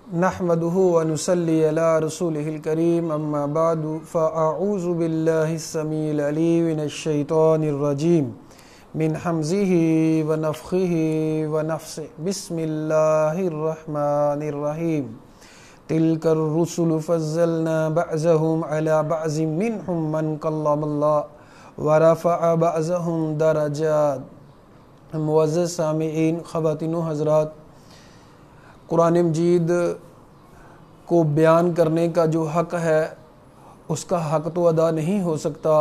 نحمده ونصلي على رسوله الكريم اما بعد فاعوذ بالله السميع العليم من الشيطان الرجيم من حمزه ونفخه ونفثه بسم الله الرحمن الرحيم تلك الرسل فضلنا بعضهم على بعض منهم من كلم الله ورفع بعضهم درجات۔ معزز سامعین، خواتین و حضرات، قرآن مجید کو بیان کرنے کا جو حق ہے اس کا حق تو ادا نہیں ہو سکتا،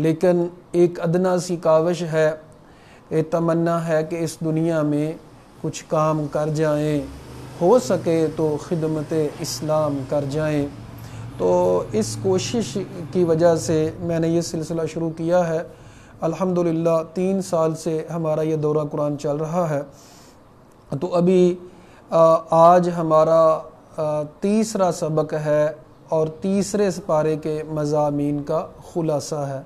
لیکن ایک ادنا سی کاوش ہے، ایک تمنا ہے کہ اس دنیا میں کچھ کام کر جائیں، ہو سکے تو خدمت اسلام کر جائیں۔ تو اس کوشش کی وجہ سے میں نے یہ سلسلہ شروع کیا ہے۔ الحمدللہ 3 سال سے ہمارا یہ دورہ قرآن چل رہا ہے۔ تو ابھی آج ہمارا تیسرا سبق ہے اور تیسرے پارے کے مضامین کا خلاصہ ہے۔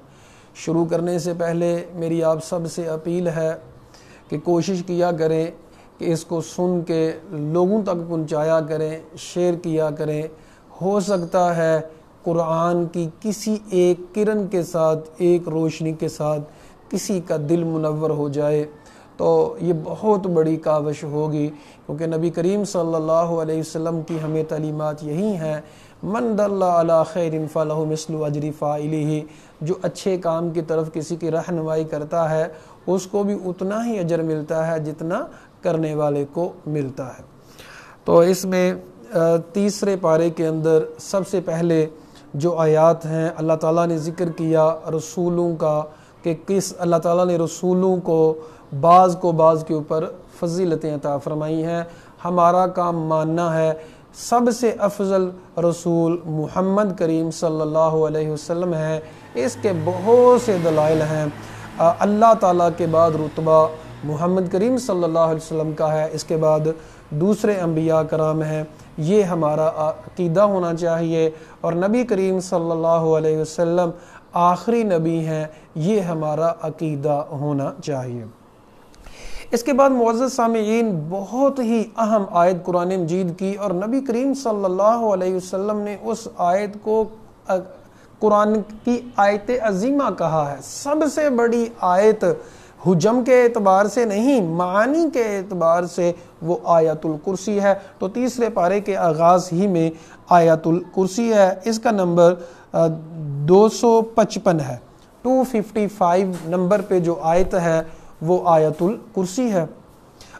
شروع کرنے سے پہلے میری آپ سب سے اپیل ہے کہ کوشش کیا کریں کہ اس کو سن کے لوگوں تک پہنچایا کریں، شیئر کیا کریں۔ ہو سکتا ہے قرآن کی کسی ایک کرن کے ساتھ، ایک روشنی کے ساتھ کسی کا دل منور ہو جائے تو یہ بہت بڑی کاوش ہوگی، کیونکہ نبی کریم صلی اللہ علیہ وسلم کی ہمیں تعلیمات یہی ہیں، من دل علی خیر فلہ مثل اجر فاعلہ، جو اچھے کام کی طرف کسی کی رہنمائی کرتا ہے اس کو بھی اتنا ہی اجر ملتا ہے جتنا کرنے والے کو ملتا ہے۔ تو اس میں تیسرے پارے کے اندر سب سے پہلے جو آیات ہیں، اللہ تعالیٰ نے ذکر کیا رسولوں کا کہ کس اللہ تعالیٰ نے رسولوں کو بعض کے اوپر فضیلتیں عطا فرمائی ہیں۔ ہمارا کام ماننا ہے۔ سب سے افضل رسول محمد کریم صلی اللہ علیہ وسلم ہے۔ اس کے بہت سے دلائل ہیں۔ اللہ تعالیٰ کے بعد رتبہ محمد کریم صلی اللہ علیہ وسلم کا ہے، اس کے بعد دوسرے انبیاء کرام ہیں۔ یہ ہمارا عقیدہ ہونا چاہیے، اور نبی کریم صلی اللہ علیہ وسلم آخری نبی ہیں، یہ ہمارا عقیدہ ہونا چاہیے۔ اس کے بعد معزز سامعین، بہت ہی اہم آیت قرآن مجید کی، اور نبی کریم صلی اللہ علیہ وسلم نے اس آیت کو قرآن کی آیت عظیمہ کہا ہے۔ سب سے بڑی آیت حجم کے اعتبار سے نہیں، معانی کے اعتبار سے وہ آیت الکرسی ہے۔ تو تیسرے پارے کے آغاز ہی میں آیت الکرسی ہے۔ اس کا نمبر 255 ہے، 255 نمبر پہ جو آیت ہے وہ آیت الکرسی ہے۔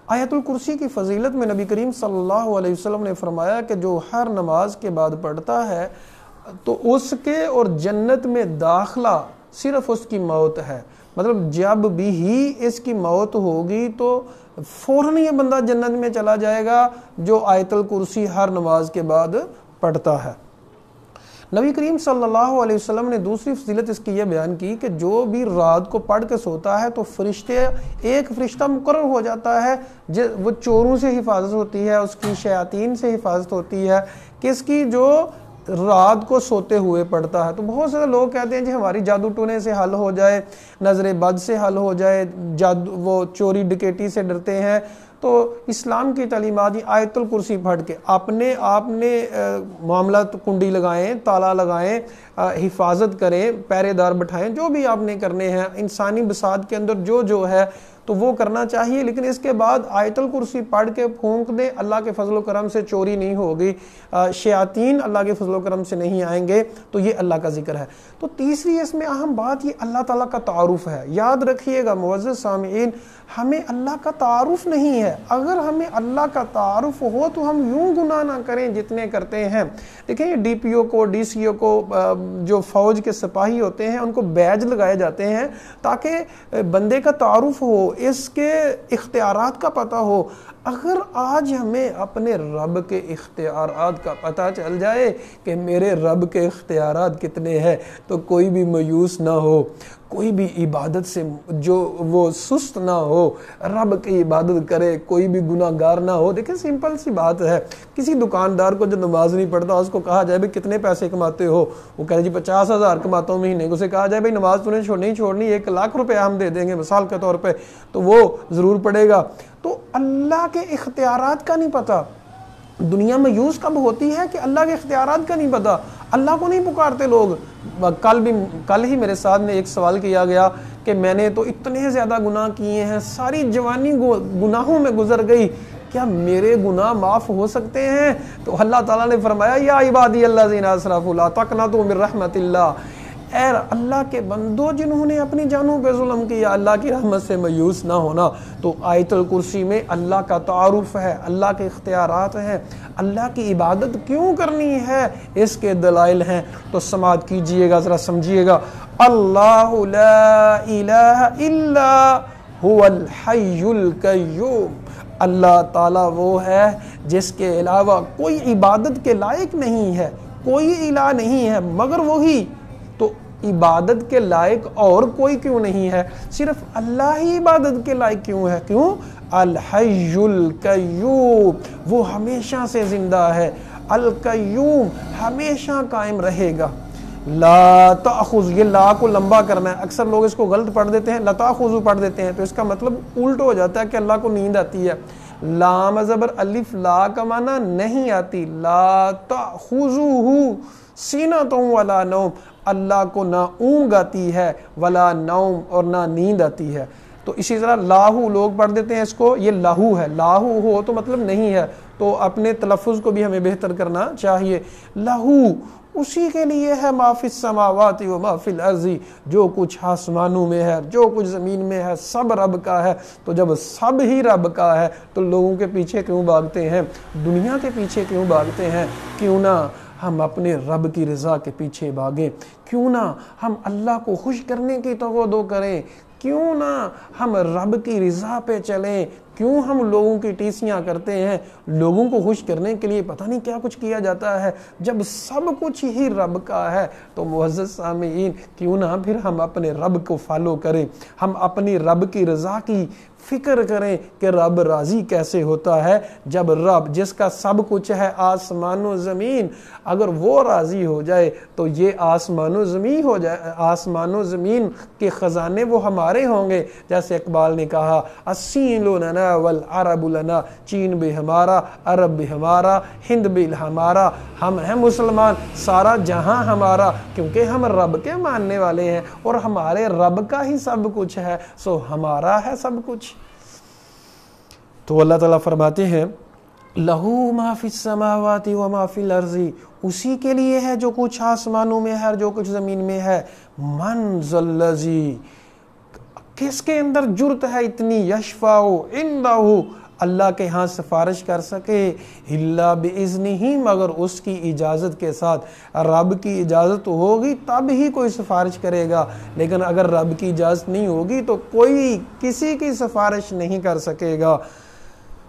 آیت الکرسی کی فضیلت میں نبی کریم صلی اللہ علیہ وسلم نے فرمایا کہ جو ہر نماز کے بعد پڑھتا ہے تو اس کے اور جنت میں داخلہ صرف اس کی موت ہے، مطلب جب بھی ہی اس کی موت ہوگی تو فوراً یہ بندہ جنت میں چلا جائے گا جو آیت الکرسی ہر نماز کے بعد پڑھتا ہے۔ نبی کریم صلی اللہ علیہ وسلم نے دوسری فضیلت اس کی یہ بیان کی کہ جو بھی رات کو پڑھ کے سوتا ہے تو ایک فرشتہ مقرر ہو جاتا ہے، وہ چوروں سے حفاظت ہوتی ہے، اس کی شیاطین سے حفاظت ہوتی ہے، کس کی؟ جو رات کو سوتے ہوئے پڑھتا ہے۔ تو بہت سے لوگ کہتے ہیں جی ہماری جادو ٹونے سے حل ہو جائے، نظر بد سے حل ہو جائے، وہ چوری ڈکیٹی سے ڈرتے ہیں۔ تو اسلام کی تعلیمات آیت الکرسی پڑھ کے آپ نے معاملات کنڈی لگائیں، تالا لگائیں، حفاظت کریں، پہرے دار بٹھائیں، جو بھی آپ نے کرنے ہیں انسانی بساط کے اندر جو ہے تو وہ کرنا چاہیے، لیکن اس کے بعد آیت الکرسی پڑھ کے پھونک دیں، اللہ کے فضل و کرم سے چوری نہیں ہوگی، شیاطین اللہ کے فضل و کرم سے نہیں آئیں گے، تو یہ اللہ کا ذکر ہے۔ تو تیسری اس میں اہم بات یہ اللہ تعالیٰ کا تعارف ہے۔ یاد رکھیے گا معزز سامعین، ہمیں اللہ کا تعارف نہیں ہے۔ اگر ہمیں اللہ کا تعارف ہو تو ہم یوں گناہ نہ کریں جتنے کرتے ہیں۔ دیکھیں ڈی پی او کو، ڈی سی او کو، جو فوج کے سپاہی ہوتے ہیں ان کو بیج لگائے جاتے ہیں تاکہ بندے کا تعارف ہو، اس کے اختیارات کا پتہ ہو۔ اگر آج ہمیں اپنے رب کے اختیارات کا پتہ چل جائے کہ میرے رب کے اختیارات کتنے ہیں تو کوئی بھی مایوس نہ ہو، کوئی بھی عبادت سے جو وہ سست نہ ہو، رب کی عبادت کرے، کوئی بھی گناہ گار نہ ہو۔ دیکھیں سمپل سی بات ہے، کسی دکاندار کو جو نماز نہیں پڑھتا اس کو کہا جائے بھائی کتنے پیسے کماتے ہو، وہ کہہ جی 50,000 کماتا ہوں مہینے کو، اسے کہا جائے بھائی نماز تو نہیں چھوڑنی، 1,00,000 روپے ہم دے دیں گے مثال کے طور پہ، تو وہ ضرور پڑے گا۔ تو اللہ کے اختیارات کا نہیں پتہ، دنیا میں یوز کب ہوتی ہے کہ اللہ کے اختیارات کا نہیں پتا، اللہ کو نہیں پکارتے لوگ۔ کل ہی میرے ساتھ میں ایک سوال کیا گیا کہ میں نے تو اتنے زیادہ گناہ کیے ہیں، ساری جوانی گناہوں میں گزر گئی، کیا میرے گناہ معاف ہو سکتے ہیں؟ تو اللہ تعالیٰ نے فرمایا یا عبادی الذین اسرفوا لا تقنطوا من رحمت اللہ، اے اللہ کے بندو جنہوں نے اپنی جانوں پہ ظلم کیا، اللہ کی رحمت سے مایوس نہ ہونا۔ تو آیت الکرسی میں اللہ کا تعارف ہے، اللہ کے اختیارات ہیں، اللہ کی عبادت کیوں کرنی ہے اس کے دلائل ہیں۔ تو سماعت کیجئے گا، ذرا سمجھیے گا۔ اللہ لا الہ الا هو الحی القیوم، اللہ تعالیٰ وہ ہے جس کے علاوہ کوئی عبادت کے لائق نہیں ہے، کوئی الہ نہیں ہے مگر وہی۔ تو عبادت کے لائق اور کوئی کیوں نہیں ہے، صرف اللہ ہی عبادت کے لائق کیوں ہے؟ کیوں؟ الحی القیوم، وہ ہمیشہ سے زندہ ہے، القیوم ہمیشہ قائم رہے گا۔ لا تأخذ، یہ لا کو لمبا کرنا ہے، اکثر لوگ اس کو غلط پڑھ دیتے ہیں، لا تأخذ پڑھ دیتے ہیں، تو اس کا مطلب الٹ ہو جاتا ہے کہ اللہ کو نیند آتی ہے۔ لام زبر الف لا کا معنی نہیں آتی، لا تأخذہ سینۃ ولا نوم، اللہ کو نہ اونگ آتی ہے ولا نوم، اور نہ نیند آتی ہے۔ تو اسی طرح لاہو لوگ پڑھ دیتے ہیں اس کو، یہ لاہو ہے، لاہو ہو تو مطلب نہیں ہے، تو اپنے تلفظ کو بھی ہمیں بہتر کرنا چاہیے۔ لاہو اسی کے لیے ہے، ما فی السماوات و ما فی الارض، جو کچھ آسمانوں میں ہے، جو کچھ زمین میں ہے، سب رب کا ہے۔ تو جب سب ہی رب کا ہے تو لوگوں کے پیچھے کیوں بھاگتے ہیں، دنیا کے پیچھے کیوں بھاگتے ہیں؟ کیوں نہ ہم اپنے رب کی رضا کے پیچھے بھاگیں، کیوں نہ ہم اللہ کو خوش کرنے کی توقع کریں، کیوں نہ ہم رب کی رضا پہ چلیں، کیوں ہم لوگوں کی ٹیسیاں کرتے ہیں؟ لوگوں کو خوش کرنے کے لیے پتہ نہیں کیا کچھ کیا جاتا ہے، جب سب کچھ ہی رب کا ہے۔ تو معزز سامعین، کیوں نہ پھر ہم اپنے رب کو فالو کریں، ہم اپنی رب کی رضا کی فکر کریں کہ رب راضی کیسے ہوتا ہے، جب رب جس کا سب کچھ ہے آسمان و زمین، اگر وہ راضی ہو جائے تو یہ آسمان و زمین ہو جائے، آسمان و زمین کے خزانے وہ ہمارے ہوں گے۔ جیسے اقبال نے کہا الصین لنا والعرب لنا، چین بھی ہمارا، عرب بھی ہمارا، ہند بھی ہمارا، ہم ہیں مسلمان، سارا جہاں ہمارا، کیونکہ ہم رب کے ماننے والے ہیں اور ہمارے رب کا ہی سب کچھ ہے، سو ہمارا ہے سب کچھ۔ تو اللہ تعالیٰ فرماتے ہیں لہو ما فی السماوات و ما فی الارض، اسی کے لیے ہے جو کچھ آسمانوں میں ہے، جو کچھ زمین میں ہے۔ من ذا الذی، کس کے اندر جرت ہے اتنی، یشفع عندہ، اللہ کے ہاں سفارش کر سکے، الا باذنہ، مگر اس کی اجازت کے ساتھ۔ رب کی اجازت ہوگی تب ہی کوئی سفارش کرے گا، لیکن اگر رب کی اجازت نہیں ہوگی تو کوئی کسی کی سفارش نہیں کر سکے گا۔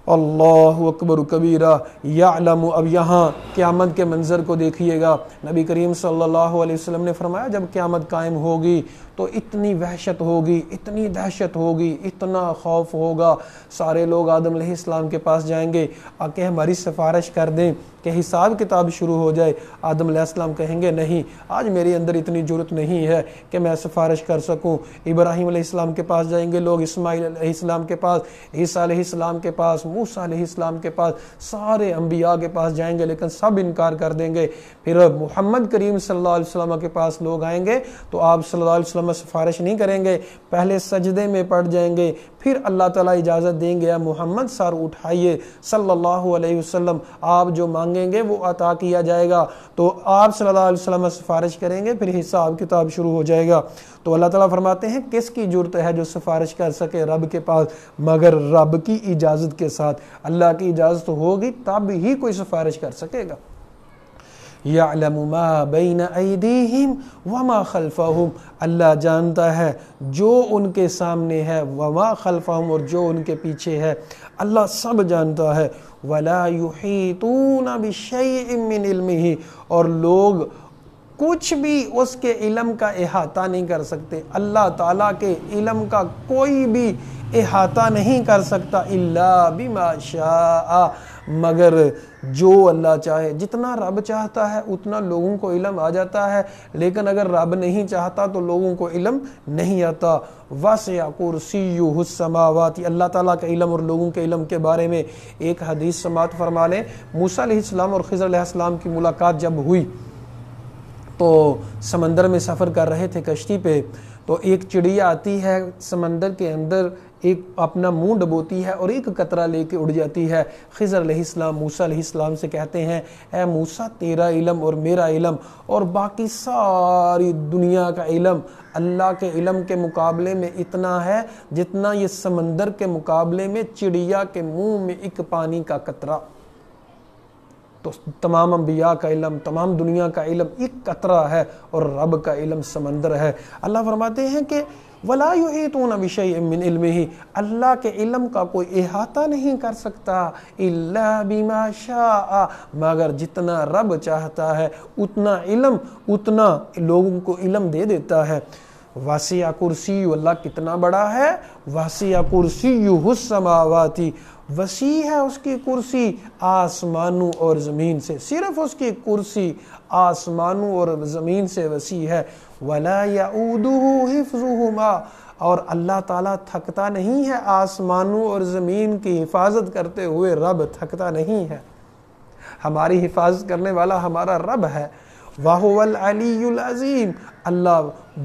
اللہ اکبر کبیرہ یعلم، اب یہاں قیامت کے منظر کو دیکھیے گا۔ نبی کریم صلی اللہ علیہ وسلم نے فرمایا جب قیامت قائم ہوگی تو اتنی وحشت ہوگی، اتنی دہشت ہوگی، اتنا خوف ہوگا، سارے لوگ آدم علیہ السلام کے پاس جائیں گے، آ کے ہماری سفارش کر دیں کہ حساب کتاب شروع ہو جائے۔ آدم علیہ السلام کہیں گے نہیں، آج میرے اندر اتنی جرت نہیں ہے کہ میں سفارش کر سکوں۔ ابراہیم علیہ السلام کے پاس جائیں گے لوگ، اسماعیل علیہ السلام کے پاس، عیسیٰ علیہ السلام کے پاس، موسیٰ علیہ السلام کے پاس، سارے انبیاء کے پاس جائیں گے، لیکن سب انکار کر دیں گے۔ پھر محمد کریم صلی اللہ علیہ وسلم کے پاس لوگ آئیں گے تو آپ صلی اللہ علیہ وسلم سفارش نہیں کریں گے، پہلے سجدے میں پڑ جائیں گے، پھر اللہ تعالیٰ اجازت دیں گے محمد سر اٹھائیے صلی اللہ علیہ وسلم، آپ جو مانگیں گے وہ عطا کیا جائے گا۔ تو آپ صلی اللہ علیہ وسلم سفارش کریں گے، پھر حساب کتاب شروع ہو جائے گا۔ تو اللہ تعالیٰ فرماتے ہیں کس کی جرت ہے جو سفارش کر سکے رب کے پاس، مگر رب کی اجازت کے ساتھ۔ اللہ کی اجازت ہوگی تب ہی کوئی سفارش کر سکے گا۔ یعلم ما بین ایدیہم وما خلفہم، اللہ جانتا ہے جو ان کے سامنے ہے، وما خلفہم، اور جو ان کے پیچھے ہے، اللہ سب جانتا ہے۔ ولا یحیطون بشیء من علمہ، اور لوگ کچھ بھی اس کے علم کا احاطہ نہیں کر سکتے. اللہ تعالیٰ کے علم کا کوئی بھی احاطہ نہیں کر سکتا الا بما شاء، مگر جو اللہ چاہے. جتنا رب چاہتا ہے اتنا لوگوں کو علم آ جاتا ہے، لیکن اگر رب نہیں چاہتا تو لوگوں کو علم نہیں آتا. وسع کرسیہ السماوات، اللہ تعالیٰ کا علم اور لوگوں کے علم کے بارے میں ایک حدیث سماعت فرما لیں. موسیٰ علیہ السلام اور خضر علیہ السلام کی ملاقات جب ہوئی تو سمندر میں سفر کر رہے تھے کشتی پہ، تو ایک چڑیا آتی ہے سمندر کے اندر، ایک اپنا منہ ڈبوتی ہے اور ایک قطرہ لے کے اڑ جاتی ہے. خضر علیہ السلام موسیٰ علیہ السلام سے کہتے ہیں اے موسیٰ، تیرا علم اور میرا علم اور باقی ساری دنیا کا علم اللہ کے علم کے مقابلے میں اتنا ہے جتنا یہ سمندر کے مقابلے میں چڑیا کے منہ میں ایک پانی کا قطرہ. تو تمام انبیاء کا علم، تمام دنیا کا علم ایک قطرہ ہے اور رب کا علم سمندر ہے. اللہ فرماتے ہیں کہ وَلَا يُحِيطُونَ بِشَيْءٍ مِّنْ عِلْمِهِ، اللہ کے علم کا کوئی احاطہ نہیں کر سکتا إِلَّا بِمَا شَاءَ، مگر جتنا رب چاہتا ہے اتنا علم، اتنا لوگوں کو علم دے دیتا ہے. وَاسِعَ كُرْسِيُّ، اللہ کتنا بڑا ہے. وَاسِعَ كُرْسِيُّهُ السَّمَاوَاتِ، وسیع ہے اس کی کرسی آسمانوں اور زمین سے. صرف اس کی کرسی آسمانوں اور زمین سے وسیع ہے. وَلَا يَعُودُهُ حِفْظُهُمَا، اور اللہ تعالیٰ تھکتا نہیں ہے آسمانوں اور زمین کی حفاظت کرتے ہوئے. رب تھکتا نہیں ہے، ہماری حفاظت کرنے والا ہمارا رب ہے. وَهُوَ الْعَلِيُّ الْعَظِيمُ، اللہ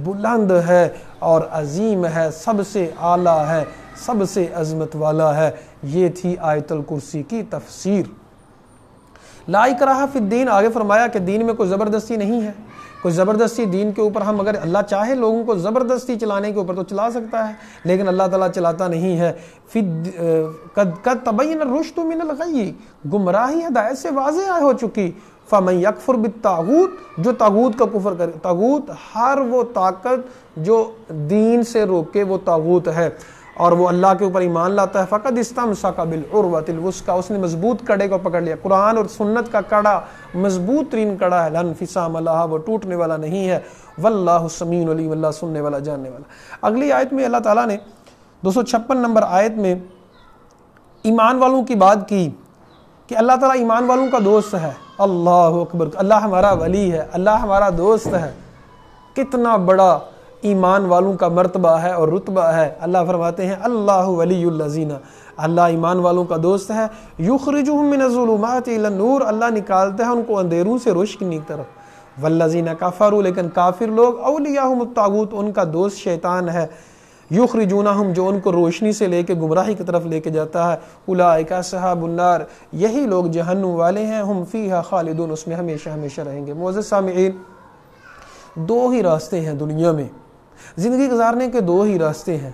بلند ہے اور عظیم ہے، سب سے اعلیٰ ہے، سب سے عظمت والا ہے. یہ تھی آیت الکرسی کی تفسیر. لا اکراہ فی الدین، آگے فرمایا کہ دین میں کوئی زبردستی نہیں ہے. کوئی زبردستی دین کے اوپر، ہم اگر اللہ چاہے لوگوں کو زبردستی چلانے کے اوپر تو چلا سکتا ہے، لیکن اللہ تعالیٰ چلاتا نہیں ہے. قد تبین الرشد من الغی، گمراہی ہدایت سے واضح ہو چکی. فَمَن يَكْفُرْ بِالطَّاغُوتِ، جو طاغوت کا کفر کرے. طاغوت ہر وہ طاقت جو دین سے روکے وہ طاغوت ہے، اور وہ اللہ کے اوپر ایمان لاتا ہے. فقد استمسک بالعروۃ الوثقی، اس نے مضبوط کڑے کو پکڑ لیا. قرآن اور سنت کا کڑا مضبوط ترین کڑا ہے. لا انفصام لہا، وہ ٹوٹنے والا نہیں ہے. واللہ سمیع علیم، اللہ سننے والا جاننے والا. اگلی آیت میں اللہ تعالیٰ نے 256 نمبر آیت میں ایمان والوں کی بات کی کہ اللہ تعالیٰ ایمان والوں کا دوست ہے. اللہ اکبر، اللہ ہمارا ولی ہے، اللہ ہمارا دوست ہے. کتنا بڑا ایمان والوں کا مرتبہ ہے اور رتبہ ہے. اللہ فرماتے ہیں اللہ ولی الذین، اللہ ایمان والوں کا دوست ہے. یخرجہم من الظلمات الی النور، اللہ نکالتا ہے ان کو اندھیروں سے روشنی کی طرف. والذین کفروا، لیکن کافر لوگ اولیاءہم الطاغوت، ان کا دوست شیطان ہے. یخرجونہم، جو ان کو روشنی سے لے کے گمراہی کی طرف لے کے جاتا ہے. اولئک اصحاب النار، یہی لوگ جہنم والے ہیں. ہم فیہا خالدون، اس میں ہمیشہ ہمیشہ رہیں گے. معزز سامعین، دو ہی راستے ہیں دنیا میں، زندگی گزارنے کے دو ہی راستے ہیں.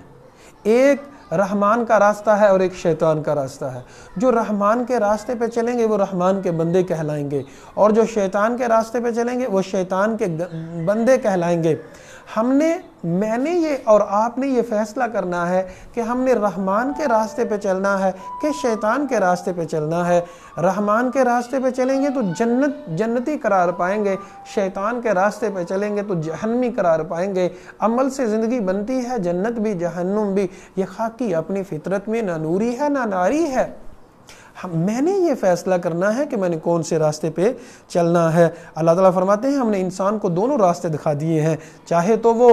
ایک رحمان کا راستہ ہے اور ایک شیطان کا راستہ ہے. جو رحمان کے راستے پہ چلیں گے وہ رحمان کے بندے کہلائیں گے، اور جو شیطان کے راستے پہ چلیں گے وہ شیطان کے بندے کہلائیں گے. میں نے یہ اور آپ نے یہ فیصلہ کرنا ہے کہ ہم نے رحمان کے راستے پہ چلنا ہے کہ شیطان کے راستے پہ چلنا ہے. رحمان کے راستے پہ چلیں گے تو جنتی قرار پائیں گے، شیطان کے راستے پہ چلیں گے تو جہنمی قرار پائیں گے. عمل سے زندگی بنتی ہے، جنت بھی جہنم بھی. یہ خاکی اپنی فطرت میں نہ نوری ہے نہ ناری ہے. میں نے یہ فیصلہ کرنا ہے کہ میں نے کون سے راستے پہ چلنا ہے. اللہ تعالیٰ فرماتے ہیں ہم نے انسان کو دونوں راستے دکھا دیے ہیں، چاہے تو وہ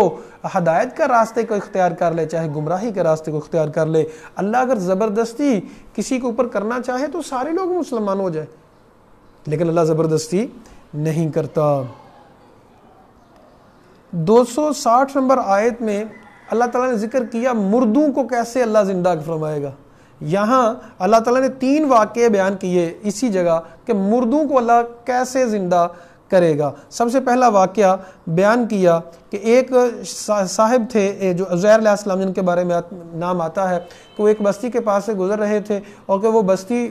ہدایت کا راستے کو اختیار کر لے، چاہے گمراہی کے راستے کو اختیار کر لے. اللہ اگر زبردستی کسی کے اوپر کرنا چاہے تو سارے لوگ مسلمان ہو جائیں، لیکن اللہ زبردستی نہیں کرتا. 260 نمبر آیت میں اللہ تعالیٰ نے ذکر کیا مردوں کو کیسے اللہ زندہ فرمائے گا. یہاں اللہ تعالیٰ نے 3 واقعے بیان کیے اسی جگہ کہ مردوں کو اللہ کیسے زندہ کرے گا. سب سے پہلا واقعہ بیان کیا کہ ایک صاحب تھے جو عزیر علیہ السلام، جن کے بارے میں نام آتا ہے کہ وہ ایک بستی کے پاس سے گزر رہے تھے اور کہ وہ بستی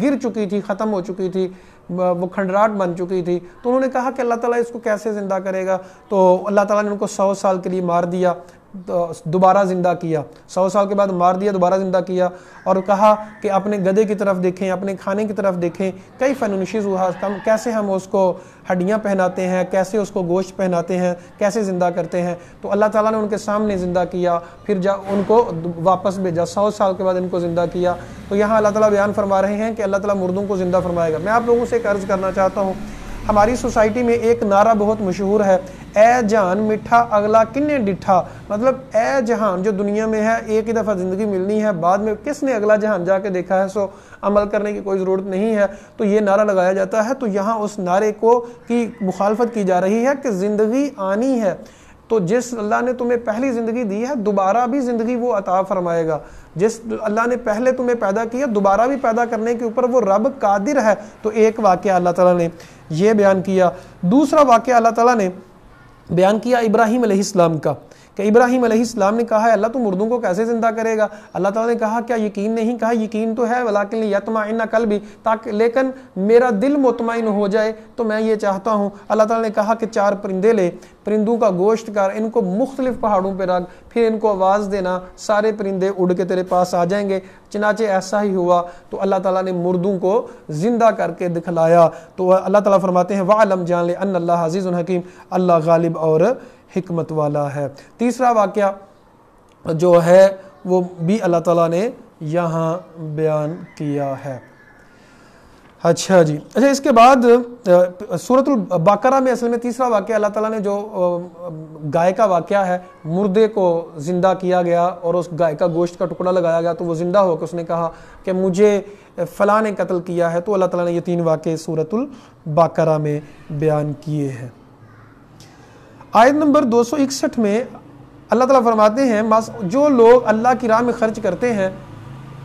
گر چکی تھی، ختم ہو چکی تھی، وہ کھنڈرات بن چکی تھی. تو انہوں نے کہا کہ اللہ تعالیٰ اس کو کیسے زندہ کرے گا. تو اللہ تعالیٰ نے ان کو 100 سال کے لیے مار دیا. دوبارہ زندہ کیا، 100 سال کے بعد مار دیا، دوبارہ زندہ کیا، اور کہا کہ اپنے گدھے کی طرف دیکھیں، اپنے کھانے کی طرف دیکھیں، کیف ننشزھا، کیسے ہم اس کو ہڈیاں پہناتے ہیں، کیسے اس کو گوشت پہناتے ہیں، کیسے زندہ کرتے ہیں۔ تو اللہ تعالیٰ نے ان کے سامنے زندہ کیا، پھر ان کو واپس بھیجا، 100 سال کے بعد ان کو زندہ کیا۔ تو یہاں اللہ تعالیٰ بیان فرما رہے ہیں کہ اللہ تعالیٰ مردوں کو زندہ فرمائے گا۔ میں آپ لوگوں سے ایک عرض کرنا چاہتا ہوں، ہماری سوسائٹی میں ایک نعرہ بہت مشہور ہے، اے جان میٹھا اگلا کنے ڈٹھا، مطلب اے جہان جو دنیا میں ہے ایک ہی دفعہ زندگی ملنی ہے، بعد میں کس نے اگلا جہان جا کے دیکھا ہے، سو عمل کرنے کی کوئی ضرورت نہیں ہے، تو یہ نعرہ لگایا جاتا ہے۔ تو یہاں اس نعرے کی مخالفت کی جا رہی ہے کہ زندگی آنی ہے، تو جس اللہ نے تمہیں پہلی زندگی دی ہے دوبارہ بھی زندگی وہ عطا فرمائے گا۔ جس اللہ نے پہلے تمہیں پیدا کیا دوبارہ بھی پیدا کرنے کے اوپر وہ رب قادر ہے۔ تو ایک واقعہ اللہ تعالیٰ نے یہ بیان کیا۔ دوسرا واقعہ اللہ تعالیٰ نے بیان کیا ابراہیم علیہ السلام کا، کہ ابراہیم علیہ السلام نے کہا ہے اللہ تو مردوں کو کیسے زندہ کرے گا؟ اللہ تعالیٰ نے کہا کیا یقین نہیں؟ کہا یقین تو ہے، ولیکن یطمئن قلبی، تاکہ لیکن میرا دل مطمئن ہو جائے تو میں یہ چاہتا ہوں۔ اللہ تعالیٰ نے کہا کہ 4 پرندے لے، پرندوں کا گوشت کر، ان کو مختلف پہاڑوں پہ رکھ، پھر ان کو آواز دینا، سارے پرندے اڑ کے تیرے پاس آ جائیں گے۔ چنانچہ ایسا ہی ہوا، تو اللہ تعالیٰ نے مردوں کو زندہ کر کے دکھلایا۔ تو اللہ تعالیٰ فرماتے ہیں وَعْلَمْ جان لے ان اللہ عزیز حکیم، اللہ غالب اور حکمت والا ہے۔ تیسرا واقعہ جو ہے وہ بھی اللہ تعالیٰ نے یہاں بیان کیا ہے۔ اچھا جی، اچھا اس کے بعد سورۃ البقرہ میں اصل میں تیسرا واقعہ اللہ تعالیٰ نے جو گائے کا واقعہ ہے، مردے کو زندہ کیا گیا اور اس گائے کا گوشت کا ٹکڑا لگایا گیا تو وہ زندہ ہو کے اس نے کہا کہ مجھے فلاں نے قتل کیا ہے، تو اللہ تعالیٰ نے یہ 3 واقعے سورۃ البقرہ میں بیان کیے ہیں۔ آیت نمبر 261 میں اللہ تعالیٰ فرماتے ہیں جو لوگ اللہ کی راہ میں خرچ کرتے ہیں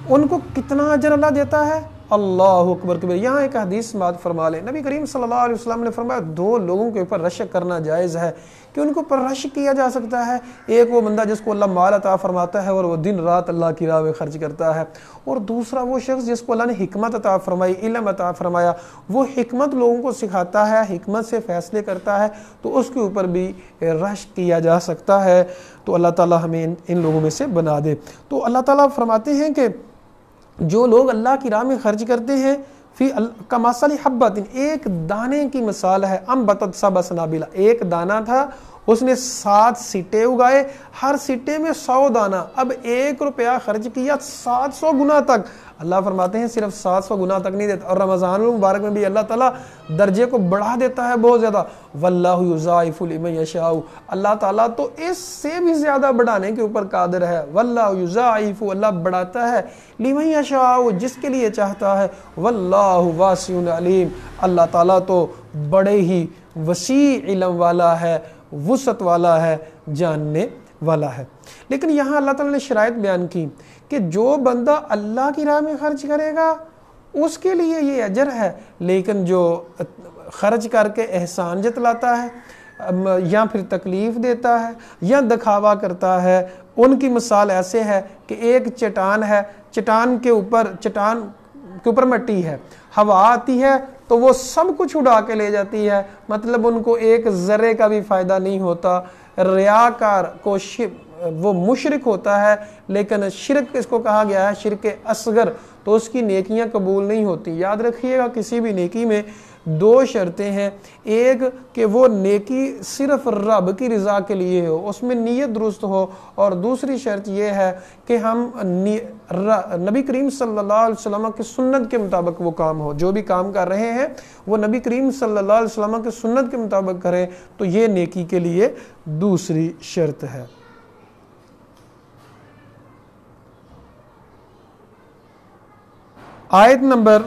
ان کو کتنا اجر اللہ دیتا ہے، اللہ اکبر کبیر۔ یہاں ایک حدیث سماعت فرما لیں، نبی کریم صلی اللہ علیہ وسلم نے فرمایا 2 لوگوں کے اوپر رشک کرنا جائز ہے، کہ ان کے اوپر رشک کیا جا سکتا ہے۔ ایک وہ بندہ جس کو اللہ مال عطا فرماتا ہے اور وہ دن رات اللہ کی راہ میں خرچ کرتا ہے، اور دوسرا وہ شخص جس کو اللہ نے حکمت عطا فرمائی، علم عطا فرمایا، وہ حکمت لوگوں کو سکھاتا ہے، حکمت سے فیصلے کرتا ہے، تو اس کے اوپر بھی رشک کیا جا سکتا ہے۔ تو اللہ تعالیٰ ہمیں ان لوگوں میں سے بنا دے۔ تو اللہ تعالیٰ فرماتے ہیں کہ جو لوگ اللہ کی راہ میں خرچ کرتے ہیں فی کمثل حبۃ، ایک دانے کی مثال ہے، انبتت 7 سنابل، ایک دانہ تھا اس نے 7 سٹے اگائے، ہر سٹے میں 100 دانہ، اب 1 روپیہ خرچ کیا 700 گنا تک۔ اللہ فرماتے ہیں صرف 700 گنا تک نہیں دیتا، اور رمضان المبارک میں بھی اللہ تعالیٰ درجے کو بڑھا دیتا ہے بہت زیادہ، واللہ یضاعف لمن یشاء، اللہ تعالیٰ تو اس سے بھی زیادہ بڑھانے کے اوپر قادر ہے، واللہ یضاعف، اللہ بڑھاتا ہے، لمن یشاء جس کے لیے چاہتا ہے، واللہ واسع علیم، اللہ تعالیٰ تو بڑے ہی وسیع علم والا ہے، وسعت والا ہے، جاننے والا ہے۔ لیکن یہاں اللہ تعالیٰ نے شرائط بیان کی کہ جو بندہ اللہ کی راہ میں خرچ کرے گا اس کے لیے یہ اجر ہے، لیکن جو خرچ کر کے احسان جتلاتا ہے یا پھر تکلیف دیتا ہے یا دکھاوا کرتا ہے، ان کی مثال ایسے ہے کہ ایک چٹان ہے، چٹان کے اوپر مٹی ہے، ہوا آتی ہے تو وہ سب کچھ اڑا کے لے جاتی ہے، مطلب ان کو ایک ذرے کا بھی فائدہ نہیں ہوتا۔ ریاکار کو وہ مشرک ہوتا ہے، لیکن شرک اس کو کہا گیا ہے شرک اصغر، تو اس کی نیکیاں قبول نہیں ہوتی۔ یاد رکھیے گا کسی بھی نیکی میں 2 شرطیں ہیں، ایک کہ وہ نیکی صرف رب کی رضا کے لیے ہو، اس میں نیت درست ہو، اور دوسری شرط یہ ہے کہ ہم نبی کریم صلی اللہ علیہ وسلم کی سنت کے مطابق وہ کام ہو، جو بھی کام کر رہے ہیں وہ نبی کریم صلی اللہ علیہ وسلم کی سنت کے مطابق کریں، تو یہ نیکی کے لیے دوسری شرط ہے۔ آیت نمبر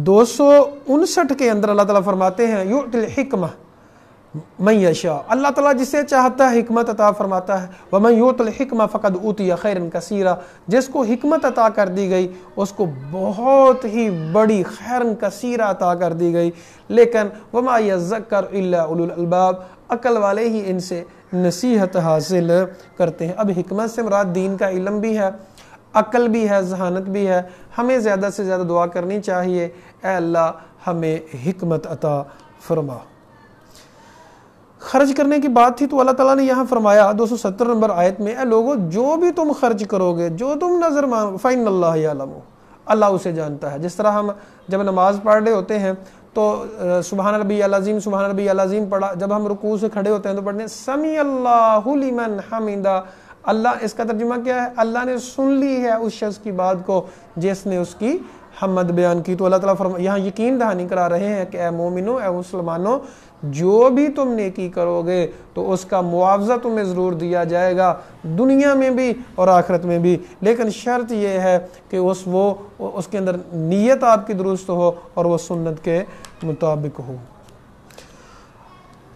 259 کے اندر اللہ تعالیٰ فرماتے ہیں یؤتی الحکمہ من یشاء، اللہ تعالیٰ جسے چاہتا ہے حکمت عطا فرماتا ہے، ومن یؤت الحکمہ فقد اوتی خیرا کثیرا، جس کو حکمت عطا کر دی گئی اس کو بہت ہی بڑی خیرا کثیرا عطا کر دی گئی، لیکن وما یذکر الا اولو الالباب، عقل والے ہی ان سے نصیحت حاصل کرتے ہیں۔ اب حکمت سے مراد دین کا علم بھی ہے، عقل بھی ہے، ذہانت بھی ہے۔ ہمیں زیادہ سے زیادہ دعا کرنی چاہیے، اے اللہ ہمیں حکمت عطا فرما۔ خرچ کرنے کی بات تھی تو اللہ تعالیٰ نے یہاں فرمایا 270 نمبر آیت میں، اے لوگو جو بھی تم خرچ کرو گے، جو تم نظر مانگو، فَإِنَّ اللَّهَ يَعْلَمُ، اللہ اسے جانتا ہے۔ جس طرح ہم جب نماز پڑھ رہے ہوتے ہیں تو سبحان ربی العظیم سبحان ربی العظیم پڑھا، جب ہم رکوع سے کھڑے ہوتے ہیں تو پڑھتے ہیں سمیع اللہ لمن حمدہ، اللہ، اس کا ترجمہ کیا ہے؟ اللہ نے سن لی ہے اس شخص کی بات کو جس نے اس کی حمد بیان کی۔ تو اللہ تعالیٰ یہاں یقین دہانی کرا رہے ہیں کہ اے مومنو، اے مسلمانوں، جو بھی تم نیکی کرو گے تو اس کا معاوضہ تمہیں ضرور دیا جائے گا، دنیا میں بھی اور آخرت میں بھی، لیکن شرط یہ ہے کہ اس کے اندر نیت آپ کی درست ہو اور وہ سنت کے مطابق ہو۔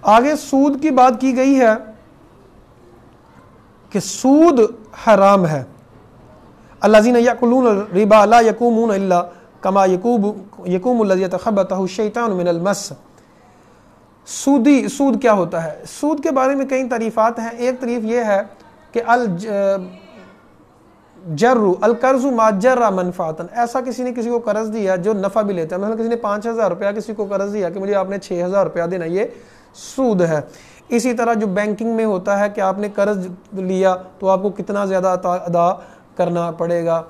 آگے سود کی بات کی گئی ہے کہ سود حرام ہے۔ الذین یأکلون الربا لا یقومون الا کما یقوم الذی یتخبطہ الشیطان من المس۔ سود کیا ہوتا ہے؟ سود کے بارے میں کئی تعریفات ہیں۔ ایک تعریف یہ ہے کہ القرض ما جر منفعتا، ایسا کسی نے کسی کو قرض دیا جو نفع بھی لیتا ہے، مثلا کسی نے 5000 روپیہ کسی کو قرض دیا کہ مجھے آپ نے 6000 روپیہ دینا، یہ سود ہے۔ اسی طرح جو بینکنگ میں ہوتا ہے کہ آپ نے قرض لیا تو آپ کو کتنا زیادہ ادا کرنا پڑے گا،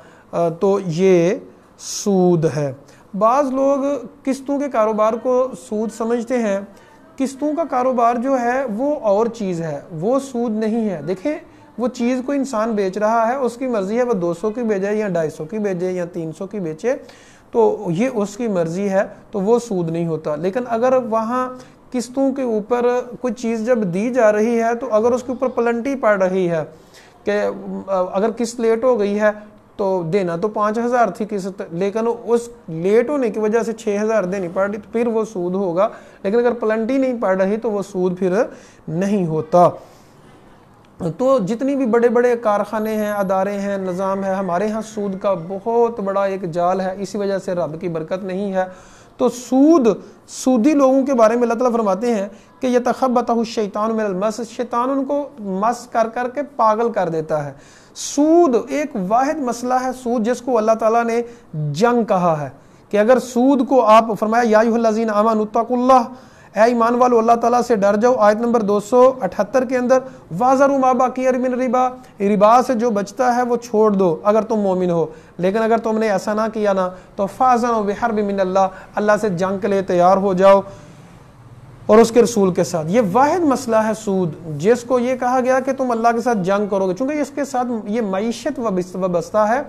تو یہ سود ہے۔ بعض لوگ قسطوں کے کاروبار کو سود سمجھتے ہیں۔ قسطوں کا کاروبار جو ہے وہ اور چیز ہے، وہ سود نہیں ہے۔ دیکھیں، وہ چیز کو انسان بیچ رہا ہے، اس کی مرضی ہے وہ 200 کی بیچے یا 250 کی بیچے یا 300 کی بیچے، تو یہ اس کی مرضی ہے، تو وہ سود نہیں ہوتا۔ لیکن اگر وہاں قسطوں کے اوپر کوئی چیز جب دی جا رہی ہے تو اگر اس کے اوپر پلنٹی پڑ رہی ہے کہ اگر قسط لیٹ ہو گئی ہے تو دینا تو 5000 تھی قسط، لیکن اس لیٹ ہونے کی وجہ سے 6000 دینی پڑ رہی، تو پھر وہ سود ہوگا۔ لیکن اگر پلنٹی نہیں پڑ رہی تو وہ سود پھر نہیں ہوتا۔ تو جتنی بھی بڑے بڑے کارخانے ہیں، ادارے ہیں، نظام ہے، ہمارے ہاں سود کا بہت بڑا ایک جال ہے، اسی وجہ سے رب کی برکت نہیں ہے۔ تو سودی لوگوں کے بارے میں اللہ تعالیٰ فرماتے ہیں کہ یتخبطہ الشیطان من المس، شیطان ان کو مس کر کر کے پاگل کر دیتا ہے۔ سود ایک واحد مسئلہ ہے، سود جس کو اللہ تعالیٰ نے جنگ کہا ہے کہ اگر سود کو آپ فرمایا یا ایھا الذین آمنوا اتقوا اللہ، اے ایمان والو اللہ تعالیٰ سے ڈر جاؤ، آیت نمبر 278 کے اندر وَذَرُوا مَا بَقِیَ مِنَ الرِّبَا، ربا سے جو بچتا ہے وہ چھوڑ دو اگر تم مومن ہو، لیکن اگر تم نے ایسا نہ کیا نا تو فَأَذَنُوا بِحَرْبٍ مِّنَ اللَّهِ، اللہ سے جنگ کے لیے تیار ہو جاؤ اور اس کے رسول کے ساتھ۔ یہ واحد مسئلہ ہے سود، جس کو یہ کہا گیا کہ تم اللہ کے ساتھ جنگ کرو گے، چونکہ اس کے ساتھ یہ معیشت وابستہ ہے۔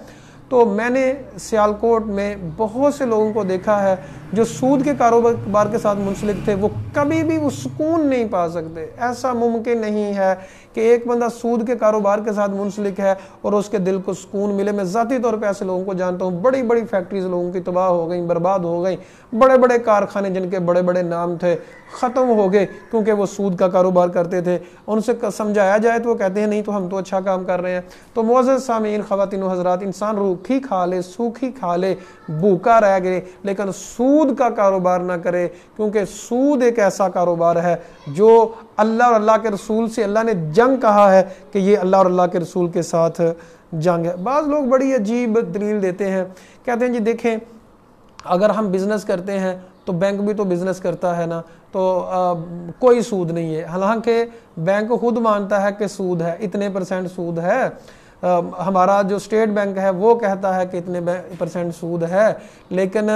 تو میں نے سیالکوٹ میں بہت سے لوگوں کو دیکھا ہے جو سود کے کاروبار کے ساتھ منسلک تھے، وہ کبھی بھی وہ سکون نہیں پا سکتے۔ ایسا ممکن نہیں ہے کہ ایک بندہ سود کے کاروبار کے ساتھ منسلک ہے اور اس کے دل کو سکون ملے۔ میں ذاتی طور پہ ایسے لوگوں کو جانتا ہوں، بڑی بڑی فیکٹریز لوگوں کی تباہ ہو گئیں، برباد ہو گئیں، بڑے بڑے کارخانے جن کے بڑے بڑے نام تھے ختم ہو گئے کیونکہ وہ سود کا کاروبار کرتے تھے۔ ان سے سمجھایا جائے تو وہ کہتے ہیں نہیں تو ہم تو اچھا کام کر رہے ہیں۔ تو معزز سامعین، خواتین و حضرات، انسان روکھی کھا لے، سوکھی کھا لے، بھوکا رہ گئے، لیکن سود کا کاروبار نہ کرے، کیونکہ سود ایک ایسا کاروبار ہے جو اللہ اور اللہ کے رسول سے اللہ نے جنگ کہا ہے کہ یہ اللہ اور اللہ کے رسول کے ساتھ جنگ ہے۔ بعض لوگ بڑی عجیب دلیل دیتے ہیں، کہتے ہیں جی دیکھیں اگر ہم بزنس کرتے ہیں تو بینک بھی تو بزنس کرتا ہے نا، تو کوئی سود نہیں ہے، حالانکہ بینک خود مانتا ہے کہ سود ہے، اتنے % سود ہے۔ ہمارا جو اسٹیٹ بینک ہے وہ کہتا ہے کہ اتنے % سود ہے، لیکن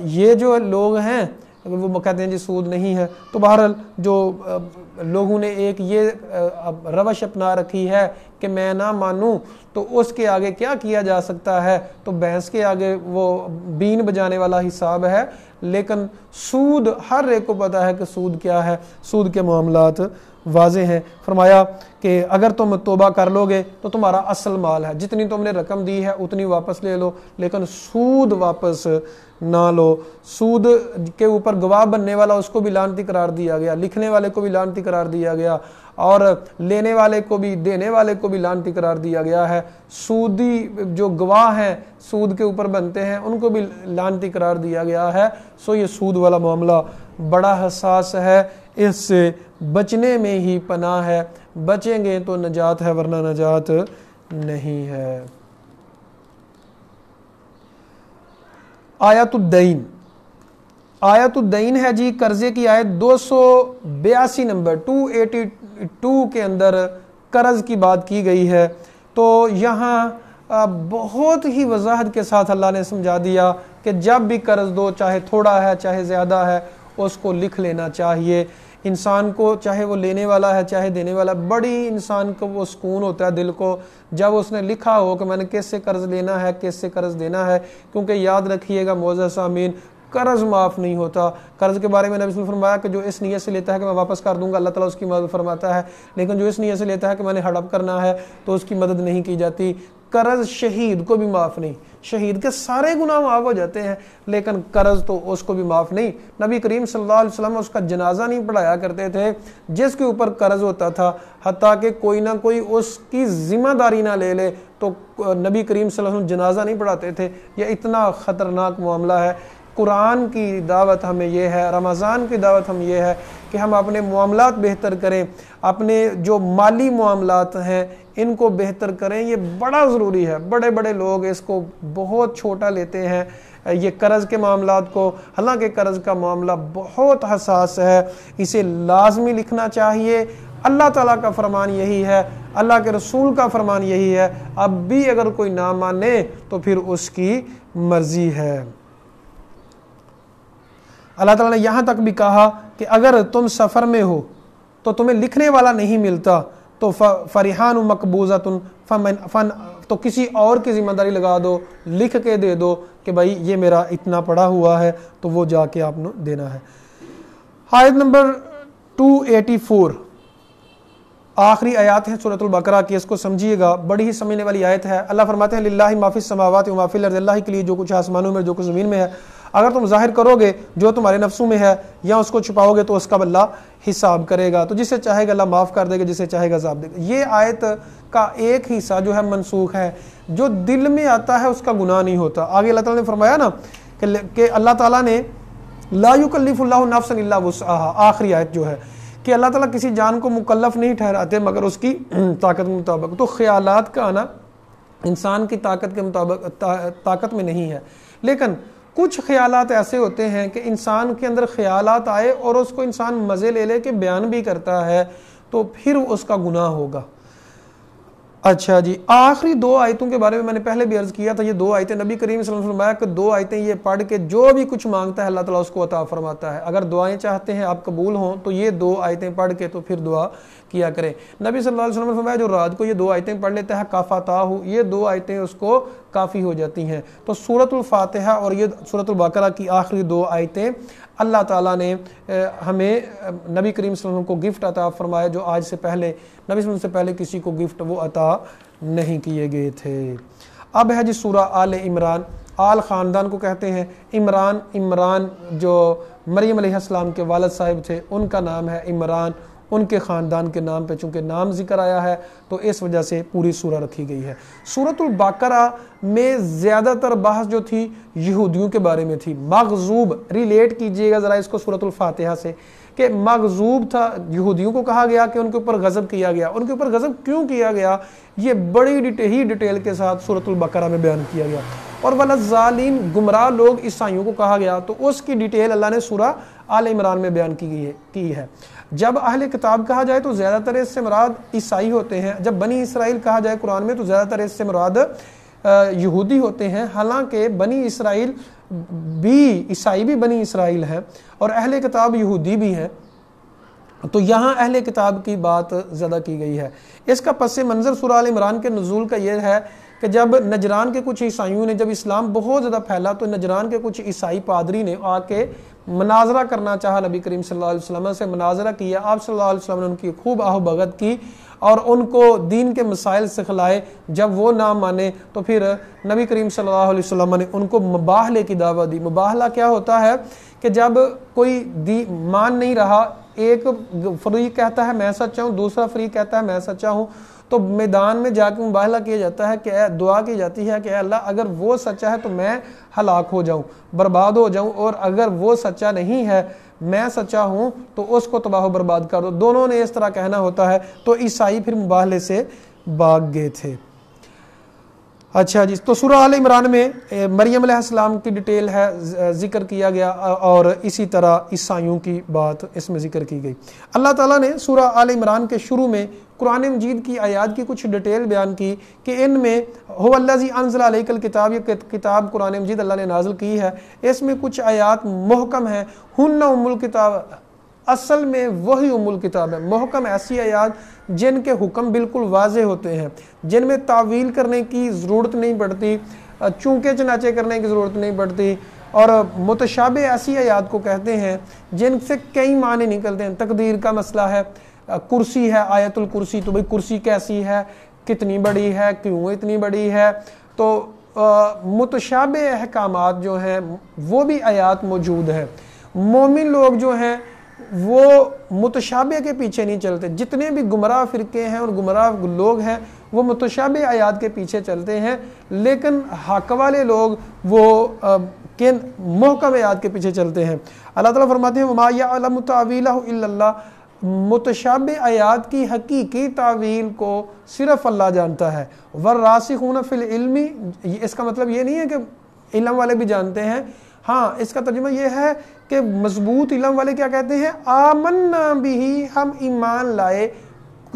یہ جو لوگ ہیں وہ کہتے ہیں جی سود نہیں ہے۔ تو بہرحال جو لوگوں نے ایک یہ روش اپنا رکھی ہے کہ میں نہ مانوں تو اس کے آگے کیا کیا جا سکتا ہے، تو بھینس کے آگے وہ بین بجانے والا حساب ہے۔ لیکن سود ہر ایک کو پتا ہے کہ سود کیا ہے، سود کے معاملات واضح ہیں۔ فرمایا کہ اگر تم توبہ کر لو گے تو تمہارا اصل مال ہے، جتنی تم نے رقم دی ہے اتنی واپس لے لو، لیکن سود واپس نہ لو۔ سود کے اوپر گواہ بننے والا اس کو بھی لعنتی قرار دیا گیا، لکھنے والے کو بھی لعنتی قرار دیا گیا، اور لینے والے کو بھی دینے والے کو بھی لعنتی قرار دیا گیا ہے۔ سودی جو گواہ ہیں سود کے اوپر بنتے ہیں ان کو بھی لعنتی قرار دیا گیا ہے۔ سو یہ سود والا معاملہ بڑا حساس ہے، اس سے بچنے میں ہی پناہ ہے، بچیں گے تو نجات ہے ورنہ نجات نہیں ہے۔ آیت الدین، آیت الدین ہے جی قرضے کی آیت 282 نمبر 282 کے اندر قرض کی بات کی گئی ہے. تو یہاں بہت ہی وضاحت کے ساتھ اللہ نے سمجھا دیا کہ جب بھی قرض دو، چاہے تھوڑا ہے چاہے زیادہ ہے، اس کو لکھ لینا چاہیے. انسان کو چاہے وہ لینے والا ہے چاہے دینے والا، بڑی انسان کو وہ سکون ہوتا ہے دل کو جب اس نے لکھا ہو کہ میں نے کس سے قرض لینا ہے کس سے قرض دینا ہے. کیونکہ یاد رکھیے گا معزز سامعین، قرض معاف نہیں ہوتا. قرض کے بارے میں نبی صلی اللہ علیہ وسلم نے فرمایا کہ جو اس نیت سے لیتا ہے کہ میں واپس کر دوں گا، اللہ تعالیٰ اس کی مدد فرماتا ہے، لیکن جو اس نیت سے لیتا ہے کہ میں نے ہڑپ کرنا ہے تو اس کی مدد نہیں کی جاتی. قرض شہید کو بھی معاف نہیں، شہید کے سارے گناہ معاف ہو جاتے ہیں لیکن قرض تو اس کو بھی معاف نہیں. نبی کریم صلی اللہ علیہ وسلم اس کا جنازہ نہیں پڑھایا کرتے تھے جس کے اوپر قرض ہوتا تھا، حتیٰ کہ کوئی نہ کوئی اس کی ذمہ داری نہ لے لے تو نبی کریم صلی اللہ علیہ وسلم جنازہ نہیں پڑھاتے تھے. یہ اتنا خطرناک معاملہ ہے. قرآن کی دعوت ہمیں یہ ہے، رمضان کی دعوت ہم یہ ہے کہ ہم اپنے معاملات بہتر کریں، اپنے جو مالی معاملات ہیں ان کو بہتر کریں. یہ بڑا ضروری ہے. بڑے بڑے لوگ اس کو بہت چھوٹا لیتے ہیں یہ قرض کے معاملات کو، حالانکہ قرض کا معاملہ بہت حساس ہے، اسے لازمی لکھنا چاہیے. اللہ تعالیٰ کا فرمان یہی ہے، اللہ کے رسول کا فرمان یہی ہے. اب بھی اگر کوئی نہ مانے تو پھر اس کی مرضی ہے. اللہ تعالیٰ نے یہاں تک بھی کہا کہ اگر تم سفر میں ہو تو تمہیں لکھنے والا نہیں ملتا تو فریحان مقبوضۃ فن تو کسی اور کی ذمہ داری لگا دو، لکھ کے دے دو کہ بھائی یہ میرا اتنا پڑا ہوا ہے تو وہ جا کے آپ نے دینا ہے. آیت نمبر 284 آخری آیات ہے سورۃ البقرہ کی، اس کو سمجھیے گا، بڑی ہی سمجھنے والی آیت ہے. اللہ فرماتے ہیں للہ ما فی السماوات و ما فی الارض، اللہ کے لیے جو کچھ آسمانوں میں جو کچھ زمین میں ہے. اگر تم ظاہر کرو گے جو تمہارے نفسوں میں ہے یا اس کو چھپاؤ گے تو اس کا اللہ حساب کرے گا. تو جسے چاہے گا اللہ معاف کر دے گا، جسے چاہے گا عذاب دے گا. یہ آیت کا ایک حصہ جو ہے منسوخ ہے، جو دل میں آتا ہے اس کا گناہ نہیں ہوتا. آگے اللہ تعالیٰ نے فرمایا نا کہ اللہ تعالیٰ نے لا یکلف اللہ نفسا الا وسعها، آخری آیت جو ہے کہ اللہ تعالیٰ کسی جان کو مکلف نہیں ٹھہراتے مگر اس کی طاقت کے مطابق. تو خیالات کا آنا انسان کی طاقت کے مطابق طاقت میں نہیں ہے، لیکن کچھ خیالات ایسے ہوتے ہیں کہ انسان کے اندر خیالات آئے اور اس کو انسان مزے لے لے کے بیان بھی کرتا ہے تو پھر اس کا گناہ ہوگا. اچھا جی، آخری دو آیتوں کے بارے میں میں نے پہلے بھی عرض کیا تھا. یہ دو آیتیں نبی کریم صلی اللہ علیہ وسلم نے فرمایا کہ دو آیتیں یہ پڑھ کے جو بھی کچھ مانگتا ہے اللہ تعالیٰ اس کو عطا فرماتا ہے. اگر دعائیں چاہتے ہیں آپ قبول ہوں تو یہ دو آیتیں پڑھ کے تو پھر دعا کیا کریں. نبی صلی اللہ علیہ وسلم نے فرمایا جو رات کو یہ دو آیتیں پڑھ لیتا ہے کافاتہ، یہ دو آیتیں اس کو کافی ہو جاتی ہیں. تو سورۃ الفاتحہ اور یہ سورۃ البقرہ کی آخری دو آیتیں اللہ تعالیٰ نے ہمیں نبی کریم صلی اللہ علیہ وسلم کو گفٹ عطا فرمایا، جو آج سے پہلے نبی صلی اللہ علیہ وسلم سے پہلے کسی کو گفٹ وہ عطا نہیں کیے گئے تھے. اب ہے جی سورہ آل عمران. آل خاندان کو کہتے ہیں. عمران جو مریم علیہ السلام کے والد صاحب تھے ان کا نام ہے عمران. ان کے خاندان کے نام پہ چونکہ نام ذکر آیا ہے تو اس وجہ سے پوری سورہ رکھی گئی ہے. سورۃ البقرہ میں زیادہ تر بحث جو تھی یہودیوں کے بارے میں تھی. مغضوب ریلیٹ کیجئے گا ذرا اس کو سورۃ الفاتحہ سے کہ مغضوب تھا، یہودیوں کو کہا گیا کہ ان کے اوپر غضب کیا گیا. ان کے اوپر غضب کیوں کیا گیا یہ بڑی ڈیٹیل کے ساتھ سورۃ البقرہ میں بیان کیا گیا. اور والظالین گمراہ لوگ عیسائیوں کو کہا گیا تو اس کی ڈیٹیل اللہ نے سورہ آل عمران میں بیان کی ہے. جب اہل کتاب کہا جائے تو زیادہ تر اس سے مراد عیسائی ہوتے ہیں. جب بنی اسرائیل کہا جائے قرآن میں تو زیادہ تر اس سے مراد یہودی ہوتے ہیں. حالانکہ بنی اسرائیل بھی، عیسائی بھی بنی اسرائیل ہیں اور اہل کتاب یہودی بھی ہیں. تو یہاں اہل کتاب کی بات زیادہ کی گئی ہے. اس کا پس منظر سورہ آل عمران کے نزول کا یہ ہے کہ جب نجران کے کچھ عیسائیوں نے، جب اسلام بہت زیادہ پھیلا تو نجران کے کچھ عیسائی پادری نے آ کے مناظرہ کرنا چاہا. نبی کریم صلی اللہ علیہ وسلم سے مناظرہ کیا. آپ صلی اللہ علیہ وسلم نے ان کی خوب آہ و بھگت کی اور ان کو دین کے مسائل سکھلائے. جب وہ نہ مانے تو پھر نبی کریم صلی اللہ علیہ وسلم نے ان کو مباہلے کی دعوت دی. مباہلہ کیا ہوتا ہے کہ جب کوئی مان نہیں رہا، ایک فریق کہتا ہے میں سچا ہوں، دوسرا فریق کہتا ہے میں سچا ہوں، تو میدان میں جا کے مباہلہ کیا جاتا ہے کہ دعا کی جاتی ہے کہ اے اللہ اگر وہ سچا ہے تو میں ہلاک ہو جاؤں، برباد ہو جاؤں، اور اگر وہ سچا نہیں ہے، میں سچا ہوں تو اس کو تباہ و برباد کر دو. دونوں نے اس طرح کہنا ہوتا ہے. تو عیسائی پھر مباہلے سے بھاگ گئے تھے. اچھا جی، تو سورہ آل عمران میں مریم علیہ السلام کی ڈیٹیل ہے، ذکر کیا گیا، اور اسی طرح عیسائیوں کی بات اس میں ذکر کی گئی۔ اللہ تعالیٰ نے سورہ آل عمران کے شروع میں قرآن مجید کی آیات کی کچھ ڈیٹیل بیان کی کہ ان میں هو الذی انزل علیک الکتاب، یہ کتاب قرآن مجید اللہ نے نازل کی ہے، اس میں کچھ آیات محکم ہیں، ہن ام الکتاب، اصل میں وہی ام الکتاب ہے۔ محکم ایسی آیات جن کے حکم بالکل واضح ہوتے ہیں، جن میں تعویل کرنے کی ضرورت نہیں پڑتی، چونکے چناچے کرنے کی ضرورت نہیں پڑتی، اور متشابہ ایسی آیات کو کہتے ہیں جن سے کئی معنی نکلتے ہیں۔ تقدیر کا مسئلہ ہے، کرسی ہے، آیت الکرسی، تو بھئی کرسی کیسی ہے، کتنی بڑی ہے، کیوں اتنی بڑی ہے، تو متشابہ احکامات جو ہیں وہ بھی آیات موجود ہیں۔ مومن لوگ جو ہیں وہ متشابہ کے پیچھے نہیں چلتے، جتنے بھی گمراہ فرقے ہیں اور گمراہ لوگ ہیں وہ متشابہ آیات کے پیچھے چلتے ہیں، لیکن حق والے لوگ وہ کن محکم آیات کے پیچھے چلتے ہیں۔ اللہ تعالیٰ فرماتے ہیں وَمَا يَعْلَمُ تَأْوِيلَهُ إِلَّا اللَّهُ، متشابہ آیات کی حقیقی تعویل کو صرف اللہ جانتا ہے۔ وَالرَّاسِخُونَ فِي الْعِلْمِ، اس کا مطلب یہ نہیں ہے کہ علم والے بھی جانتے ہیں، ہاں اس کا ترجمہ یہ ہے کہ مضبوط علم والے کیا کہتے ہیں، آمنا بہ، ہم ایمان لائے،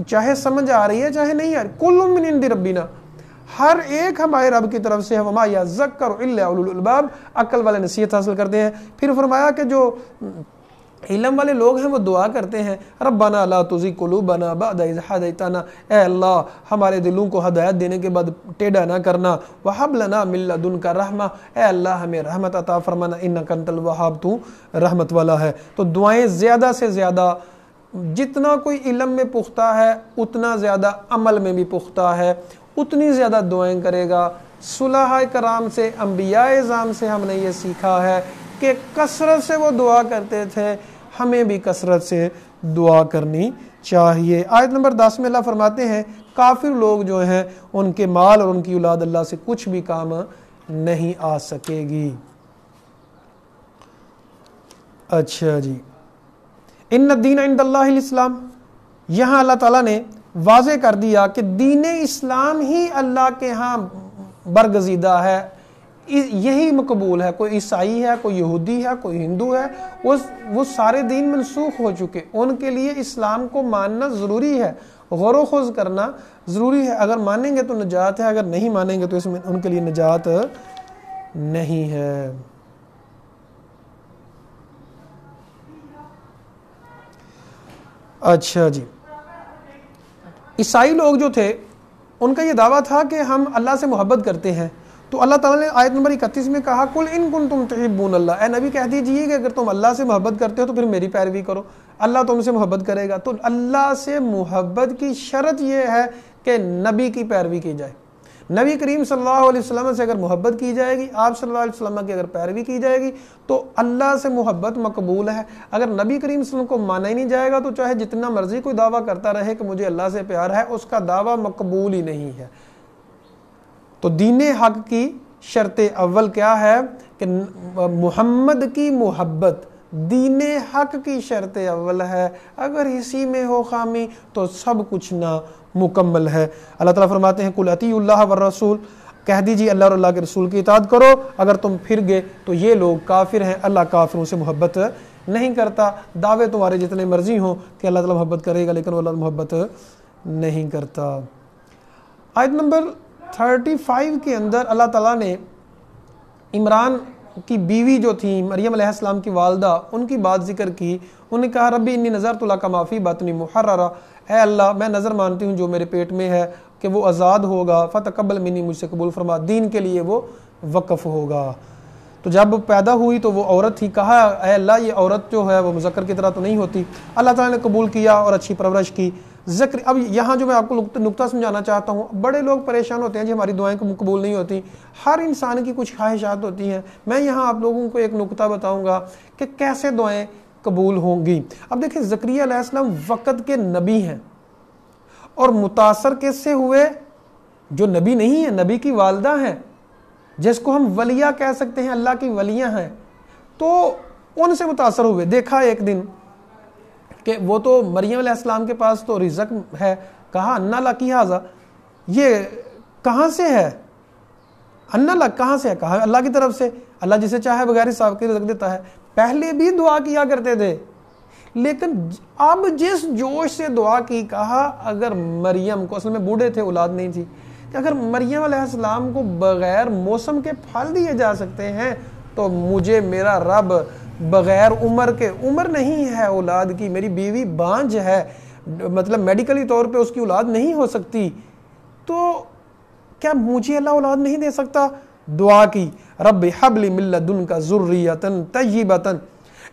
چاہے سمجھ آ رہی ہے چاہے نہیں آ رہی، کل من عند ربنا، ہر ایک ہمارے رب کی طرف سے ہے، وما یذکر الا اولو الالباب، عقل والے نصیحت حاصل کرتے ہیں۔ پھر فرمایا کہ جو علم والے لوگ ہیں وہ دعا کرتے ہیں ربنا لا تزغ قلوبنا بعد اذ ہدیتنا، اے اللہ ہمارے دلوں کو ہدایت دینے کے بعد ٹیڑھا نہ کرنا، وہب لنا من لدنک رحمہ، اے اللہ ہمیں رحمت عطا فرمانا، انک انت الوہاب، تو رحمت والا ہے۔ تو دعائیں زیادہ سے زیادہ، جتنا کوئی علم میں پختہ ہے اتنا زیادہ عمل میں بھی پختہ ہے، اتنی زیادہ دعائیں کرے گا۔ صلحاء کرام سے، انبیاء اعظام سے ہم نے یہ سیکھا ہے کہ کثرت سے وہ دعا کرتے تھے، ہمیں بھی کثرت سے دعا کرنی چاہیے۔ آیت نمبر 10 میں اللہ فرماتے ہیں کافر لوگ جو ہیں ان کے مال اور ان کی اولاد اللہ سے کچھ بھی کام نہیں آ سکے گی۔ اچھا جی، ان الدین عند اللہ الاسلام، یہاں اللہ تعالیٰ نے واضح کر دیا کہ دین اسلام ہی اللہ کے ہاں برگزیدہ ہے، یہی مقبول ہے۔ کوئی عیسائی ہے، کوئی یہودی ہے، کوئی ہندو ہے، وہ سارے دین منسوخ ہو چکے، ان کے لیے اسلام کو ماننا ضروری ہے، غور و خوض کرنا ضروری ہے۔ اگر مانیں گے تو نجات ہے، اگر نہیں مانیں گے تو اس میں ان کے لیے نجات نہیں ہے۔ اچھا جی، عیسائی لوگ جو تھے ان کا یہ دعویٰ تھا کہ ہم اللہ سے محبت کرتے ہیں، تو اللہ تعالیٰ نے آیت نمبر 31 میں کہا قل ان کنتم تحبون اللہ، اے نبی کہہ دیجئے کہ اگر تم اللہ سے محبت کرتے ہو تو پھر میری پیروی کرو، اللہ تم سے محبت کرے گا۔ تو اللہ سے محبت کی شرط یہ ہے کہ نبی کی پیروی کی جائے، نبی کریم صلی اللہ علیہ وسلم سے اگر محبت کی جائے گی، آپ صلی اللہ علیہ وسلم کی اگر پیروی کی جائے گی تو اللہ سے محبت مقبول ہے۔ اگر نبی کریم صلی اللہ علیہ وسلم کو مانا ہی نہیں جائے گا تو چاہے جتنا مرضی کوئی دعویٰ کرتا رہے کہ مجھے اللہ سے پیار ہے، اس کا دعویٰ مقبول ہی نہیں ہے۔ تو دین حق کی شرط اول کیا ہے کہ محمد کی محبت، دین حق کی شرط اول ہے، اگر اسی میں ہو خامی تو سب کچھ نہ مکمل ہے۔ اللہ تعالیٰ فرماتے ہیں قل اطیعوا اللہ والرسول، کہہ دیجیے اللہ اور اللہ کے رسول کی اطاعت کرو، اگر تم پھر گئے تو یہ لوگ کافر ہیں، اللہ کافروں سے محبت نہیں کرتا۔ دعوے تمہارے جتنے مرضی ہوں کہ اللہ تعالیٰ محبت کرے گا، لیکن وہ اللہ محبت نہیں کرتا۔ آیت نمبر 35 کے اندر اللہ تعالیٰ نے عمران کی بیوی جو تھی مریم علیہ السلام کی والدہ، ان کی بات ذکر کی۔ انہوں نے کہا ربی انی نذرت لک ما فی بطنی محررا، اے اللہ میں نظر مانتی ہوں جو میرے پیٹ میں ہے کہ وہ آزاد ہوگا، فتقبل منی، مجھ سے قبول فرما، دین کے لیے وہ وقف ہوگا۔ تو جب پیدا ہوئی تو وہ عورت تھی، کہا اے اللہ یہ عورت جو ہے وہ مذکر کی طرح تو نہیں ہوتی، اللہ تعالیٰ نے قبول کیا اور اچھی پرورش کی۔ اب یہاں جو میں آپ کو نقطہ سمجھانا چاہتا ہوں، بڑے لوگ پریشان ہوتے ہیں جی ہماری دعائیں قبول نہیں ہوتی، ہر انسان کی کچھ خواہشات ہوتی ہیں۔ میں یہاں آپ لوگوں کو ایک نقطہ بتاؤں گا کہ کیسے دعائیں قبول ہوں گی۔ اب دیکھیں زکریا علیہ السلام وقت کے نبی ہیں، اور متاثر کس سے ہوئے؟ جو نبی نہیں ہے، نبی کی والدہ ہیں، جس کو ہم ولیہ کہہ سکتے ہیں، اللہ کی ولیہ ہیں، تو ان سے متاثر ہوئے۔ دیکھا ایک دن کہ وہ تو مریم علیہ السلام کے پاس تو رزق ہے، کہا انا لکی ھذا، یہ کہاں سے ہے؟ ان لک کہاں سے ہے؟ کہا اللہ کی طرف سے، اللہ جسے چاہے بغیر حساب کے رزق دیتا ہے۔ پہلے بھی دعا کیا کرتے تھے، لیکن اب جس جوش سے دعا کی، کہا اگر مریم کو، اصل میں بوڑھے تھے، اولاد نہیں تھی، کہ اگر مریم علیہ السلام کو بغیر موسم کے پھل دیے جا سکتے ہیں تو مجھے میرا رب بغیر عمر کے، عمر نہیں ہے اولاد کی، میری بیوی بانجھ ہے، مطلب میڈیکلی طور پہ اس کی اولاد نہیں ہو سکتی، تو کیا مجھے اللہ اولاد نہیں دے سکتا؟ دعا کی، رب حب لی من لدنک ذریۃ طیبۃ،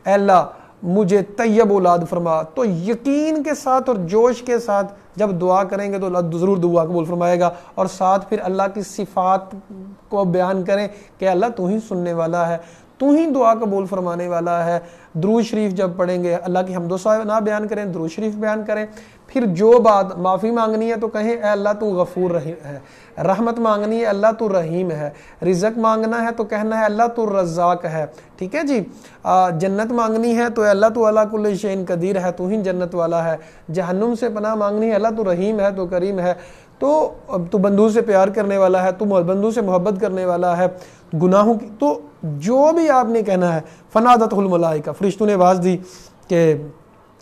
اے اللہ مجھے طیب اولاد فرما۔ تو یقین کے ساتھ اور جوش کے ساتھ جب دعا کریں گے تو اللہ ضرور دعا قبول فرمائے گا، اور ساتھ پھر اللہ کی صفات کو بیان کریں کہ اللہ تو ہی سننے والا ہے، تو ہی دعا قبول فرمانے والا ہے۔ درود شریف جب پڑھیں گے اللہ کی حمد و ثنا بیان کریں، درود شریف بیان کریں، پھر جو بات معافی مانگنی ہے تو کہیں اے اللہ تو غفور رحیم ہے، رحمت مانگنی ہے اللہ تو رحیم ہے، رزق مانگنا ہے تو کہنا ہے اللہ تو رزاق ہے، ٹھیک ہے جی، جنت مانگنی ہے تو اے اللہ تو علی کل شیء قدیر ہے، تو ہی جنت والا ہے، جہنم سے پناہ مانگنی ہے اللہ تو رحیم ہے، تو کریم ہے، تو بندوں سے پیار کرنے والا ہے، تو بندوں سے محبت کرنے والا ہے، گناہوں کی، تو جو بھی آپ نے کہنا ہے۔ فنادتہ الملائکہ، فرشتوں نے آواز دی کہ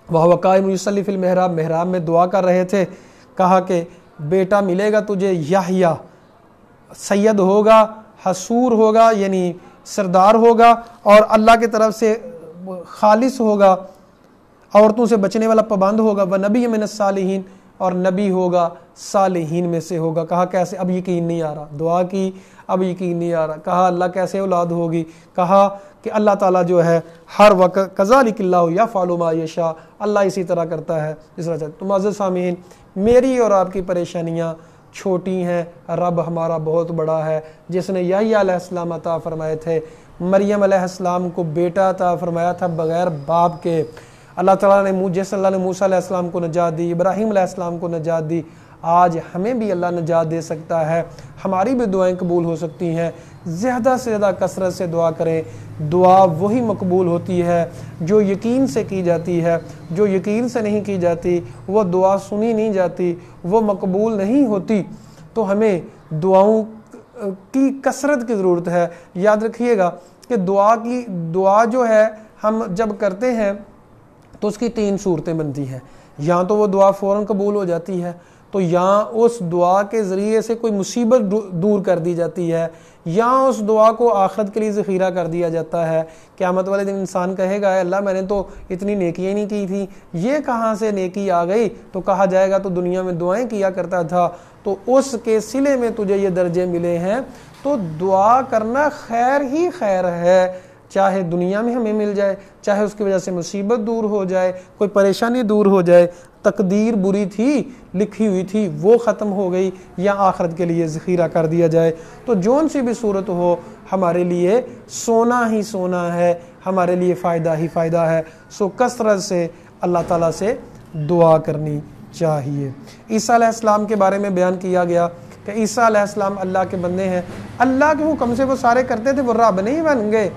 وَهُوَ قائم یصلی فی المحراب، محراب میں دعا کر رہے تھے، کہا کہ بیٹا ملے گا تجھے، یحییٰ، سید ہوگا، حصور ہوگا یعنی سردار ہوگا، اور اللہ کی طرف سے خالص ہوگا، عورتوں سے بچنے والا پابند ہوگا، وَنَبِيٌّ مِّنَ الصَّالِحِينَ، اور نبی ہوگا صالحین میں سے ہوگا۔ کہا کیسے؟ اب یقین نہیں آ رہا، دعا کی اب یقین نہیں آ رہا، کہا اللہ کیسے اولاد ہوگی؟ کہا کہ اللہ تعالیٰ جو ہے ہر وقت کذالک اللہ یفعل ما یشاء، اللہ اسی طرح کرتا ہے جس طرح چاہتا ہے۔ تو معزز سامعین، میری اور آپ کی پریشانیاں چھوٹی ہیں، رب ہمارا بہت بڑا ہے، جس نے یحییٰ علیہ السلام عطا فرمائے تھے، مریم علیہ السلام کو بیٹا عطا فرمایا تھا بغیر باپ کے، اللہ تعالیٰ نے جیسے اللہ نے موسیٰ علیہ السلام کو نجات دی، ابراہیم علیہ السلام کو نجات دی، آج ہمیں بھی اللہ نجات دے سکتا ہے، ہماری بھی دعائیں قبول ہو سکتی ہیں۔ زیادہ سے زیادہ کثرت سے دعا کریں، دعا وہی مقبول ہوتی ہے جو یقین سے کی جاتی ہے، جو یقین سے نہیں کی جاتی وہ دعا سنی نہیں جاتی، وہ مقبول نہیں ہوتی۔ تو ہمیں دعاؤں کی کثرت کی ضرورت ہے۔ یاد رکھیے گا کہ دعا جو ہے ہم جب کرتے ہیں تو اس کی 3 صورتیں بنتی ہیں، یا تو وہ دعا فوراً قبول ہو جاتی ہے، تو یا اس دعا کے ذریعے سے کوئی مصیبت دور کر دی جاتی ہے، یا اس دعا کو آخرت کے لیے ذخیرہ کر دیا جاتا ہے۔ قیامت والے دن انسان کہے گا اے اللہ میں نے تو اتنی نیکیاں نہیں کی تھی، یہ کہاں سے نیکی آ گئی؟ تو کہا جائے گا تو دنیا میں دعائیں کیا کرتا تھا، تو اس کے صلے میں تجھے یہ درجے ملے ہیں۔ تو دعا کرنا خیر ہی خیر ہے، چاہے دنیا میں ہمیں مل جائے، چاہے اس کی وجہ سے مصیبت دور ہو جائے، کوئی پریشانی دور ہو جائے، تقدیر بری تھی لکھی ہوئی تھی وہ ختم ہو گئی، یا آخرت کے لیے ذخیرہ کر دیا جائے، تو جون سی بھی صورت ہو ہمارے لیے سونا ہی سونا ہے، ہمارے لیے فائدہ ہی فائدہ ہے۔ سو کثرت سے اللہ تعالیٰ سے دعا کرنی چاہیے۔ عیسیٰ علیہ السلام کے بارے میں بیان کیا گیا کہ عیسیٰ علیہ السلام اللہ کے بندے ہیں، اللہ کے حکم سے وہ سارے کرتے تھے، وہ رب نہیں بن گئے،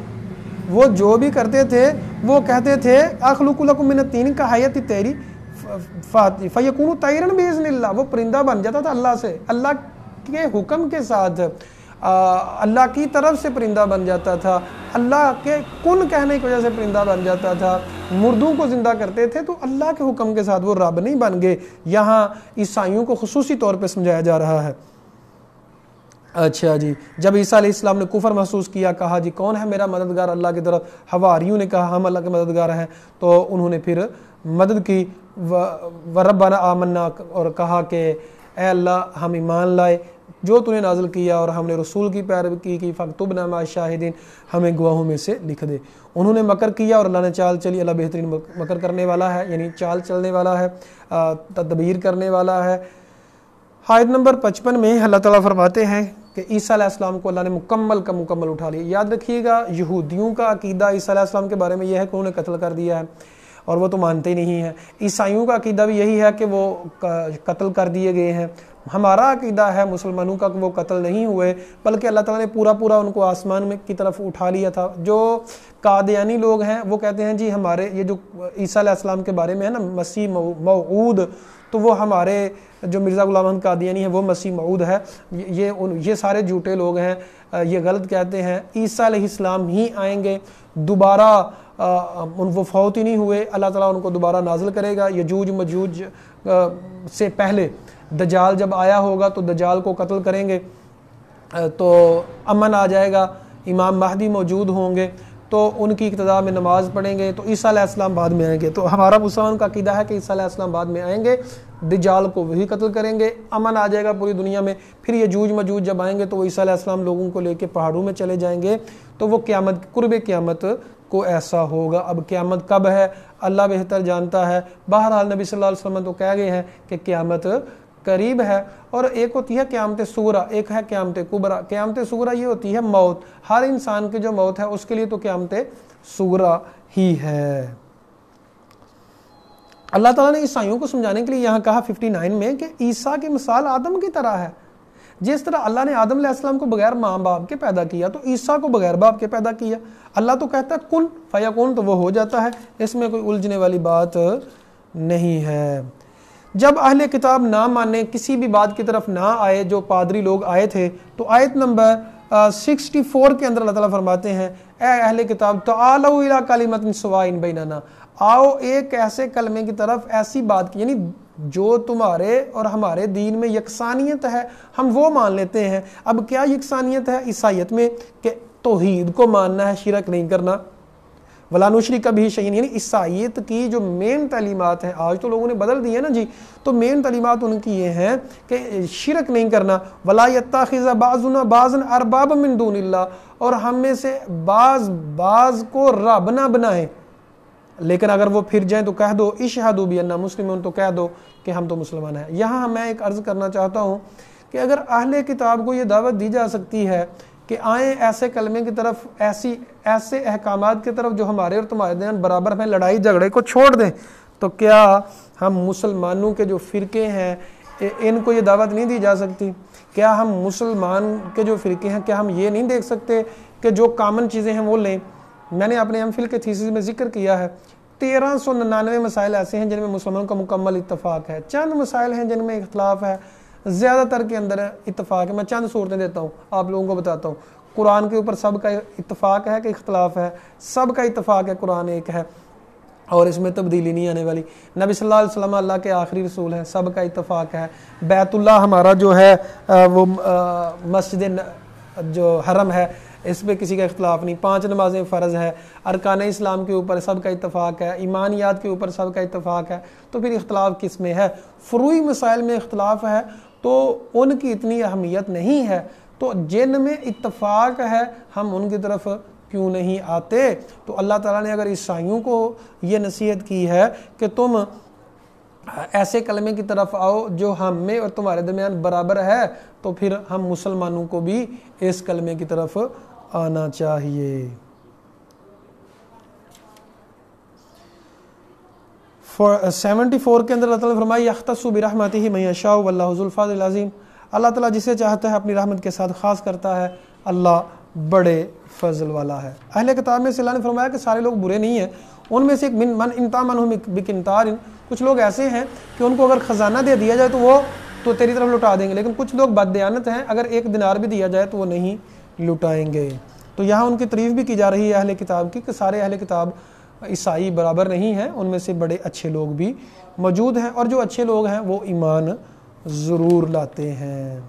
وہ جو بھی کرتے تھے وہ کہتے تھے اخلق لکم من الطین کہیۃ الطیر فیکون طیرا باذن اللہ، وہ پرندہ بن جاتا تھا اللہ سے، اللہ کے حکم کے ساتھ، اللہ کی طرف سے پرندہ بن جاتا تھا، اللہ کے کن کہنے کی وجہ سے پرندہ بن جاتا تھا، مردوں کو زندہ کرتے تھے، تو اللہ کے حکم کے ساتھ وہ رب نہیں بن گئے۔ یہاں عیسائیوں کو خصوصی طور پہ سمجھایا جا رہا ہے۔ اچھا جی، جب عیسیٰ علیہ السلام نے کفر محسوس کیا، کہا جی کون ہے میرا مددگار اللہ کی طرف، حواریوں نے کہا ہم اللہ کے مددگار ہیں، تو انہوں نے پھر مدد کی، وَرَبَّنَا آمَنَّا، اور کہا کہ اے اللہ ہم ایمان لائے جو تو نے نازل کیا اور ہم نے رسول کی پیروی کی، فَاكْتُبْنَا مَعَ الشَّاهِدِينَ، ہمیں گواہوں میں سے لکھ دے۔ انہوں نے مکر کیا اور اللہ نے چال چلی، اللہ بہترین مکر کرنے والا ہے، یعنی چال چلنے والا ہے، تدبیر کرنے والا ہے۔ آیت نمبر 55 میں اللہ تعالیٰ فرماتے ہیں کہ عیسیٰ علیہ السلام کو اللہ نے مکمل کا مکمل اٹھا لیا۔ یاد رکھیے گا یہودیوں کا عقیدہ عیسیٰ علیہ السلام کے بارے میں یہ ہے کہ انہوں نے قتل کر دیا ہے، اور وہ تو مانتے ہی نہیں ہیں۔ عیسائیوں کا عقیدہ بھی یہی ہے کہ وہ قتل کر دیے گئے ہیں۔ ہمارا عقیدہ ہے مسلمانوں کا کہ وہ قتل نہیں ہوئے، بلکہ اللہ تعالیٰ نے پورا ان کو آسمان میں کی طرف اٹھا لیا تھا۔ جو قادیانی لوگ ہیں وہ کہتے ہیں جی ہمارے یہ جو عیسیٰ علیہ السلام کے بارے میں ہے نا مسیح موعود، تو وہ ہمارے جو مرزا غلام احمد قادیانی ہیں وہ مسیح موعود ہے، یہ سارے جھوٹے لوگ ہیں، یہ غلط کہتے ہیں۔ عیسیٰ علیہ السلام ہی آئیں گے دوبارہ، وہ فوت ہی نہیں ہوئے، اللہ تعالیٰ ان کو دوبارہ نازل کرے گا۔ یجوج مجوج سے پہلے دجال جب آیا ہوگا تو دجال کو قتل کریں گے، تو امن آ جائے گا، امام مہدی موجود ہوں گے تو ان کی اقتداء میں نماز پڑھیں گے، تو عیسیٰ علیہ السلام بعد میں آئیں گے۔ تو ہمارا مسلمان کا عقیدہ ہے کہ عیسیٰ علیہ السلام بعد میں آئیں گے، دجال کو وہی قتل کریں گے، امن آ جائے گا پوری دنیا میں۔ پھر یجوج مجوج جب آئیں گے تو وہ عیسیٰ علیہ السلام لوگوں کو لے کے پہاڑوں میں چلے جائیں گے، تو وہ قیامت، قرب قیامت کو ایسا ہوگا۔ اب قیامت کب ہے اللہ بہتر جانتا ہے، بہرحال نبی صلی اللہ علیہ وسلم تو کہہ گئے ہیں کہ قیامت قریب ہے۔ اور ایک ہوتی ہے قیامت صغریٰ، ایک ہے قیامت کبریٰ۔ قیامت صغریٰ یہ ہوتی ہے موت، ہر انسان کی جو موت ہے اس کے لیے تو قیامت صغریٰ ہی ہے۔ اللہ تعالیٰ نے عیسائیوں کو سمجھانے کے لیے یہاں کہا 59 میں کہ عیسیٰ کی مثال آدم کی طرح ہے۔ جس طرح اللہ نے آدم علیہ السلام کو بغیر ماں باپ کے پیدا کیا تو عیسیٰ کو بغیر باپ کے پیدا کیا۔ اللہ تو کہتا ہے کن فیکون، تو وہ ہو جاتا ہے، اس میں کوئی الجھنے والی بات نہیں ہے۔ جب اہل کتاب نہ مانے، کسی بھی بات کی طرف نہ آئے، جو پادری لوگ آئے تھے، تو آیت نمبر 64 کے اندر اللہ تعالیٰ فرماتے ہیں اے اہل کتاب تعالوا الی کلمۃ سواء بیننا، آؤ ایک ایسے کلمے کی طرف، ایسی بات کی، یعنی جو تمہارے اور ہمارے دین میں یکسانیت ہے ہم وہ مان لیتے ہیں۔ اب کیا یکسانیت ہے عیسائیت میں؟ کہ توحید کو ماننا ہے، شرک نہیں کرنا، وَلَا نُشْرِكَ بِهِ شَيْئًا، یعنی عیسائیت کی جو مین تعلیمات ہیں، آج تو لوگوں نے بدل دی ہے نا جی، تو مین تعلیمات ان کی یہ ہیں کہ شرک نہیں کرنا، وَلَا يَتَّخِذَ بَعْضُنَا بَعْضًا أَرْبَابًا مِّن دُونِ اللَّهِ، اور ہم میں سے بعض کو رب نہ بنائیں۔ لیکن اگر وہ پھر جائیں تو کہہ دو اشہدوا بِأَنَّا مُسْلِمُونَ، تو کہہ دو کہ ہم تو مسلمان ہیں۔ یہاں میں ایک عرض کرنا چاہتا ہوں کہ اگر اہل کتاب کو یہ دعوت دی جا سکتی ہے کہ آئیں ایسے کلمے کی طرف، ایسے احکامات کی طرف جو ہمارے اور تمہارے درمیان برابر ہیں، لڑائی جھگڑے کو چھوڑ دیں، تو کیا ہم مسلمانوں کے جو فرقے ہیں ان کو یہ دعوت نہیں دی جا سکتی؟ کیا ہم مسلمان کے جو فرقے ہیں، کیا ہم یہ نہیں دیکھ سکتے کہ جو کامن چیزیں ہیں وہ لیں؟ میں نے اپنے ایم فل کے تھیسس میں ذکر کیا ہے 1399 مسائل ایسے ہیں جن میں مسلمانوں کا مکمل اتفاق ہے، چند مسائل ہیں جن میں اختلاف ہے، زیادہ تر کے اندر اتفاق ہے۔ میں چند صورتیں دیتا ہوں، آپ لوگوں کو بتاتا ہوں۔ قرآن کے اوپر سب کا اتفاق ہے کہ اختلاف ہے؟ سب کا اتفاق ہے، قرآن ایک ہے اور اس میں تبدیلی نہیں آنے والی۔ نبی صلی اللہ علیہ وسلم اللہ کے آخری رسول ہیں، سب کا اتفاق ہے۔ بیت اللہ ہمارا جو ہے وہ مسجد جو حرم ہے، اس پہ کسی کا اختلاف نہیں۔ 5 نمازیں فرض ہے، ارکان اسلام کے اوپر سب کا اتفاق ہے، ایمانیات کے اوپر سب کا اتفاق ہے، تو پھر اختلاف کس میں ہے؟ فروعی مسائل میں اختلاف ہے تو ان کی اتنی اہمیت نہیں ہے، تو جن میں اتفاق ہے ہم ان کی طرف کیوں نہیں آتے؟ تو اللہ تعالیٰ نے اگر عیسائیوں کو یہ نصیحت کی ہے کہ تم ایسے کلمے کی طرف آؤ جو ہم میں اور تمہارے درمیان برابر ہے، تو پھر ہم مسلمانوں کو بھی اس کلمے کی طرف آنا چاہیے۔ 74 کے اندر اللہ تعالیٰ نے فرمایا یختص برحمتہ من یشاء واللہ ذو الفضل العظیم، اللہ تعالیٰ جسے چاہتا ہے اپنی رحمت کے ساتھ خاص کرتا ہے، اللہ بڑے فضل والا ہے۔ اہل کتاب میں سے اللہ نے فرمایا کہ سارے لوگ برے نہیں ہیں، ان میں سے ایک من انتامنہ بقنطار، کچھ لوگ ایسے ہیں کہ ان کو اگر خزانہ دے دیا جائے تو وہ تو تیری طرف لٹا دیں گے، لیکن کچھ لوگ بددیانت ہیں، اگر 1 دینار بھی دیا جائے تو وہ نہیں لٹائیں گے۔ تو یہاں ان کی تعریف بھی کی جا رہی ہے اہل کتاب کی کہ سارے اہل کتاب عیسائی برابر نہیں ہیں، ان میں سے بڑے اچھے لوگ بھی موجود ہیں، اور جو اچھے لوگ ہیں وہ ایمان ضرور لاتے ہیں۔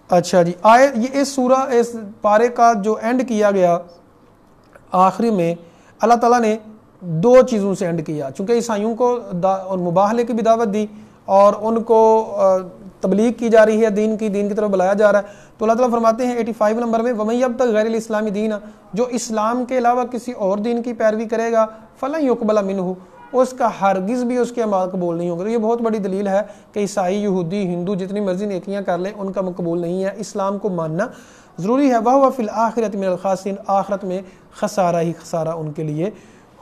اچھا جی، یہ اس سورہ، اس پارے کا جو اینڈ کیا گیا آخری میں، اللہ تعالیٰ نے 2 چیزوں سے اینڈ کیا، چونکہ عیسائیوں کو مباہلے کی بھی دعوت دی اور ان کو تبلیغ کی جا رہی ہے، دین کی طرف بلایا جا رہا ہے، تو اللہ تعالیٰ فرماتے ہیں 85 نمبر میں وَمَن يَبْتَغِ غَيْرَ الْإِسْلَامِ دِينًا، جو اسلام کے علاوہ کسی اور دین کی پیروی کرے گا فَلَن يُقْبَلَ مِنْهُ، اس کا ہرگز بھی اس کے اعمال قبول نہیں ہوگا۔ تو یہ بہت بڑی دلیل ہے کہ عیسائی، یہودی، ہندو جتنی مرضی نیکیاں کر لیں ان کا مقبول نہیں ہے، اسلام کو ماننا ضروری ہے۔ وَهُوَ فِي الْآخِرَةِ مِنَ الْخَاسِرِينَ، آخرت میں خسارہ ہی خسارہ ان کے لیے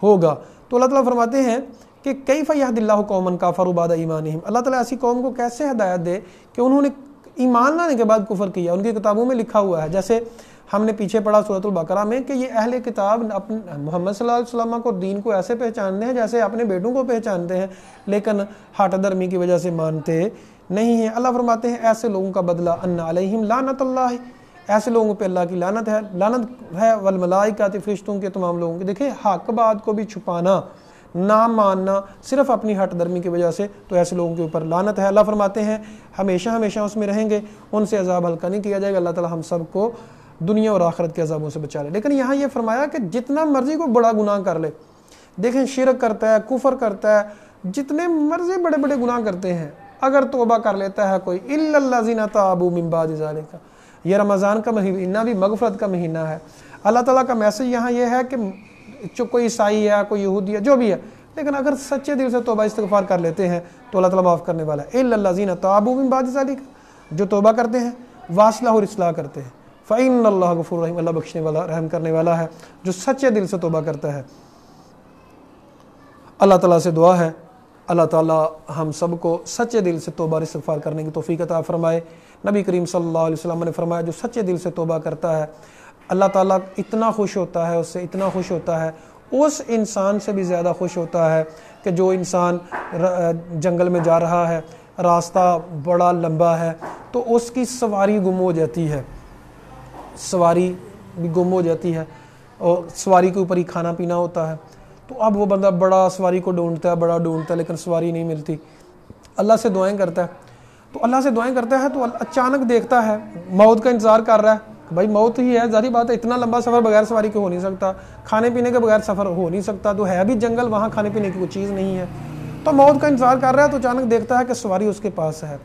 ہوگا۔ تو اللہ تعالیٰ فرماتے ہیں کہ کیف یہد اللہ قوما کفروا بعد ایمانہم، اللہ تعالیٰ ایسی قوم کو کیسے ہدایت دے کہ انہوں نے ایمان لانے کے بعد کفر کیا، ان کی کتابوں میں لکھا ہوا ہے، جیسے ہم نے پیچھے پڑھا سورۃ البقرہ میں کہ یہ اہل کتاب محمد صلی اللہ علیہ وسلم کو دین کو ایسے پہچانتے ہیں جیسے اپنے بیٹوں کو پہچانتے ہیں، لیکن ہٹ درمی کی وجہ سے مانتے نہیں ہیں۔ اللہ فرماتے ہیں ایسے لوگوں کا بدلہ ان علیہم لعنت اللہ، ایسے لوگوں پہ اللہ کی لعنت ہے والملائکۃ، فرشتوں کے، تمام لوگوں کے۔ دیکھیں حق بات کو بھی چھپانا، نہ ماننا صرف اپنی ہٹ درمی کی وجہ سے، تو ایسے لوگوں کے اوپر لعنت ہے۔ اللہ فرماتے ہیں ہمیشہ ہمیشہ اس میں رہیں گے، ان سے عذاب ہلکا نہیں کیا جائے گا۔ اللہ تعالی ہم سب کو دنیا اور آخرت کے عذابوں سے بچا لے۔ لیکن یہاں یہ فرمایا کہ جتنا مرضی کو بڑا گناہ کر لے، دیکھیں شرک کرتا ہے، کفر کرتا ہے، جتنے مرضی بڑے بڑے گناہ کرتے ہیں، اگر توبہ کر لیتا ہے کوئی، الا الذین تابوا من بعد ذلک، یہ رمضان کا مہینہ بھی مغفرت کا مہینہ ہے۔ اللہ تعالیٰ کا میسج یہاں یہ ہے کہ جو کوئی عیسائی ہے، کوئی یہودی ہے، جو بھی ہے، لیکن اگر سچے دل سے توبہ استغفار کر لیتے ہیں تو اللہ تعالیٰ معاف کرنے والا ہے۔ الا الذین تابوا من بعد ذلک، جو توبہ کرتے ہیں، واصلح اور اصلاح کرتے ہیں، فإن اللہ غفور رحیم، اللہ بخشنے والا رحم کرنے والا ہے جو سچے دل سے توبہ کرتا ہے۔ اللہ تعالیٰ سے دعا ہے اللہ تعالیٰ ہم سب کو سچے دل سے توبہ استغفار کرنے کی توفیق عطا فرمائے۔ نبی کریم صلی اللہ علیہ وسلم نے فرمایا جو سچے دل سے توبہ کرتا ہے اللہ تعالیٰ اتنا خوش ہوتا ہے، اس سے اتنا خوش ہوتا ہے، اس انسان سے بھی زیادہ خوش ہوتا ہے کہ جو انسان جنگل میں جا رہا ہے، راستہ بڑا لمبا ہے، تو اس کی سواری گم ہو جاتی ہے، سواری بھی گم ہو جاتی ہے، اور سواری کے اوپر ہی کھانا پینا ہوتا ہے، تو اب وہ بندہ بڑا سواری کو ڈھونڈتا ہے، بڑا ڈھونڈتا ہے، لیکن سواری نہیں ملتی، اللہ سے دعائیں کرتا ہے، تو اللہ سے دعائیں کرتا ہے تو اچانک دیکھتا ہے موت کا انتظار کر رہا ہے، بھائی موت ہی ہے، ظاہری بات ہے، اتنا لمبا سفر بغیر سواری کے ہو نہیں سکتا، کھانے پینے کے بغیر سفر ہو نہیں سکتا، تو ہے بھی جنگل، وہاں کھانے پینے کی کوئی چیز نہیں ہے، تو موت کا انتظار کر رہا ہے، تو اچانک دیکھتا ہے کہ سواری اس کے پاس ہے،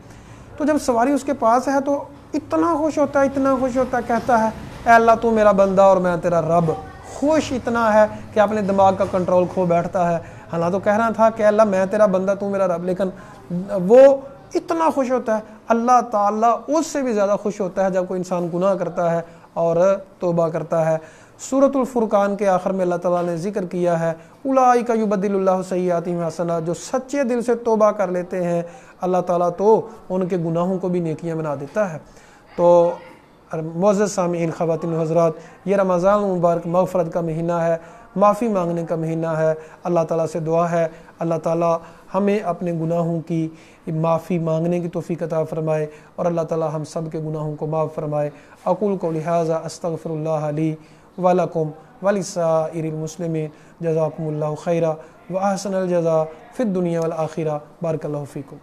تو جب سواری اس کے پاس ہے تو اتنا خوش ہوتا ہے، اتنا خوش ہوتا ہے، کہتا ہے اے اللہ تو میرا بندہ اور میں تیرا رب، خوش اتنا ہے کہ اپنے دماغ کا کنٹرول کھو بیٹھتا ہے، حالانکہ تو کہہ رہا تھا کہ اللہ میں تیرا بندہ تو میرا رب، لیکن وہ اتنا خوش ہوتا ہے، اللہ تعالیٰ اس سے بھی زیادہ خوش ہوتا ہے جب کوئی انسان گناہ کرتا ہے اور توبہ کرتا ہے۔ سورۃ الفرقان کے آخر میں اللہ تعالیٰ نے ذکر کیا ہے اولئک یبدل اللہ سیئاتہم حسنات، جو سچے دل سے توبہ کر لیتے ہیں اللہ تعالیٰ تو ان کے گناہوں کو بھی نیکیاں بنا دیتا ہے۔ تو معزز سامعین، خواتین و حضرات، یہ رمضان مبارک مغفرت کا مہینہ ہے، معافی مانگنے کا مہینہ ہے۔ اللہ تعالیٰ سے دعا ہے اللہ تعالیٰ ہمیں اپنے گناہوں کی معافی مانگنے کی توفیق عطا فرمائے، اور اللہ تعالیٰ ہم سب کے گناہوں کو معاف فرمائے۔ اقول قولی ھذا استغفر اللہ لی ولکم ولسائر المسلمین، جزاکم اللہ خیرا واحسن الجزاء فی الدنیا والآخرہ، بارک اللہ فیکم۔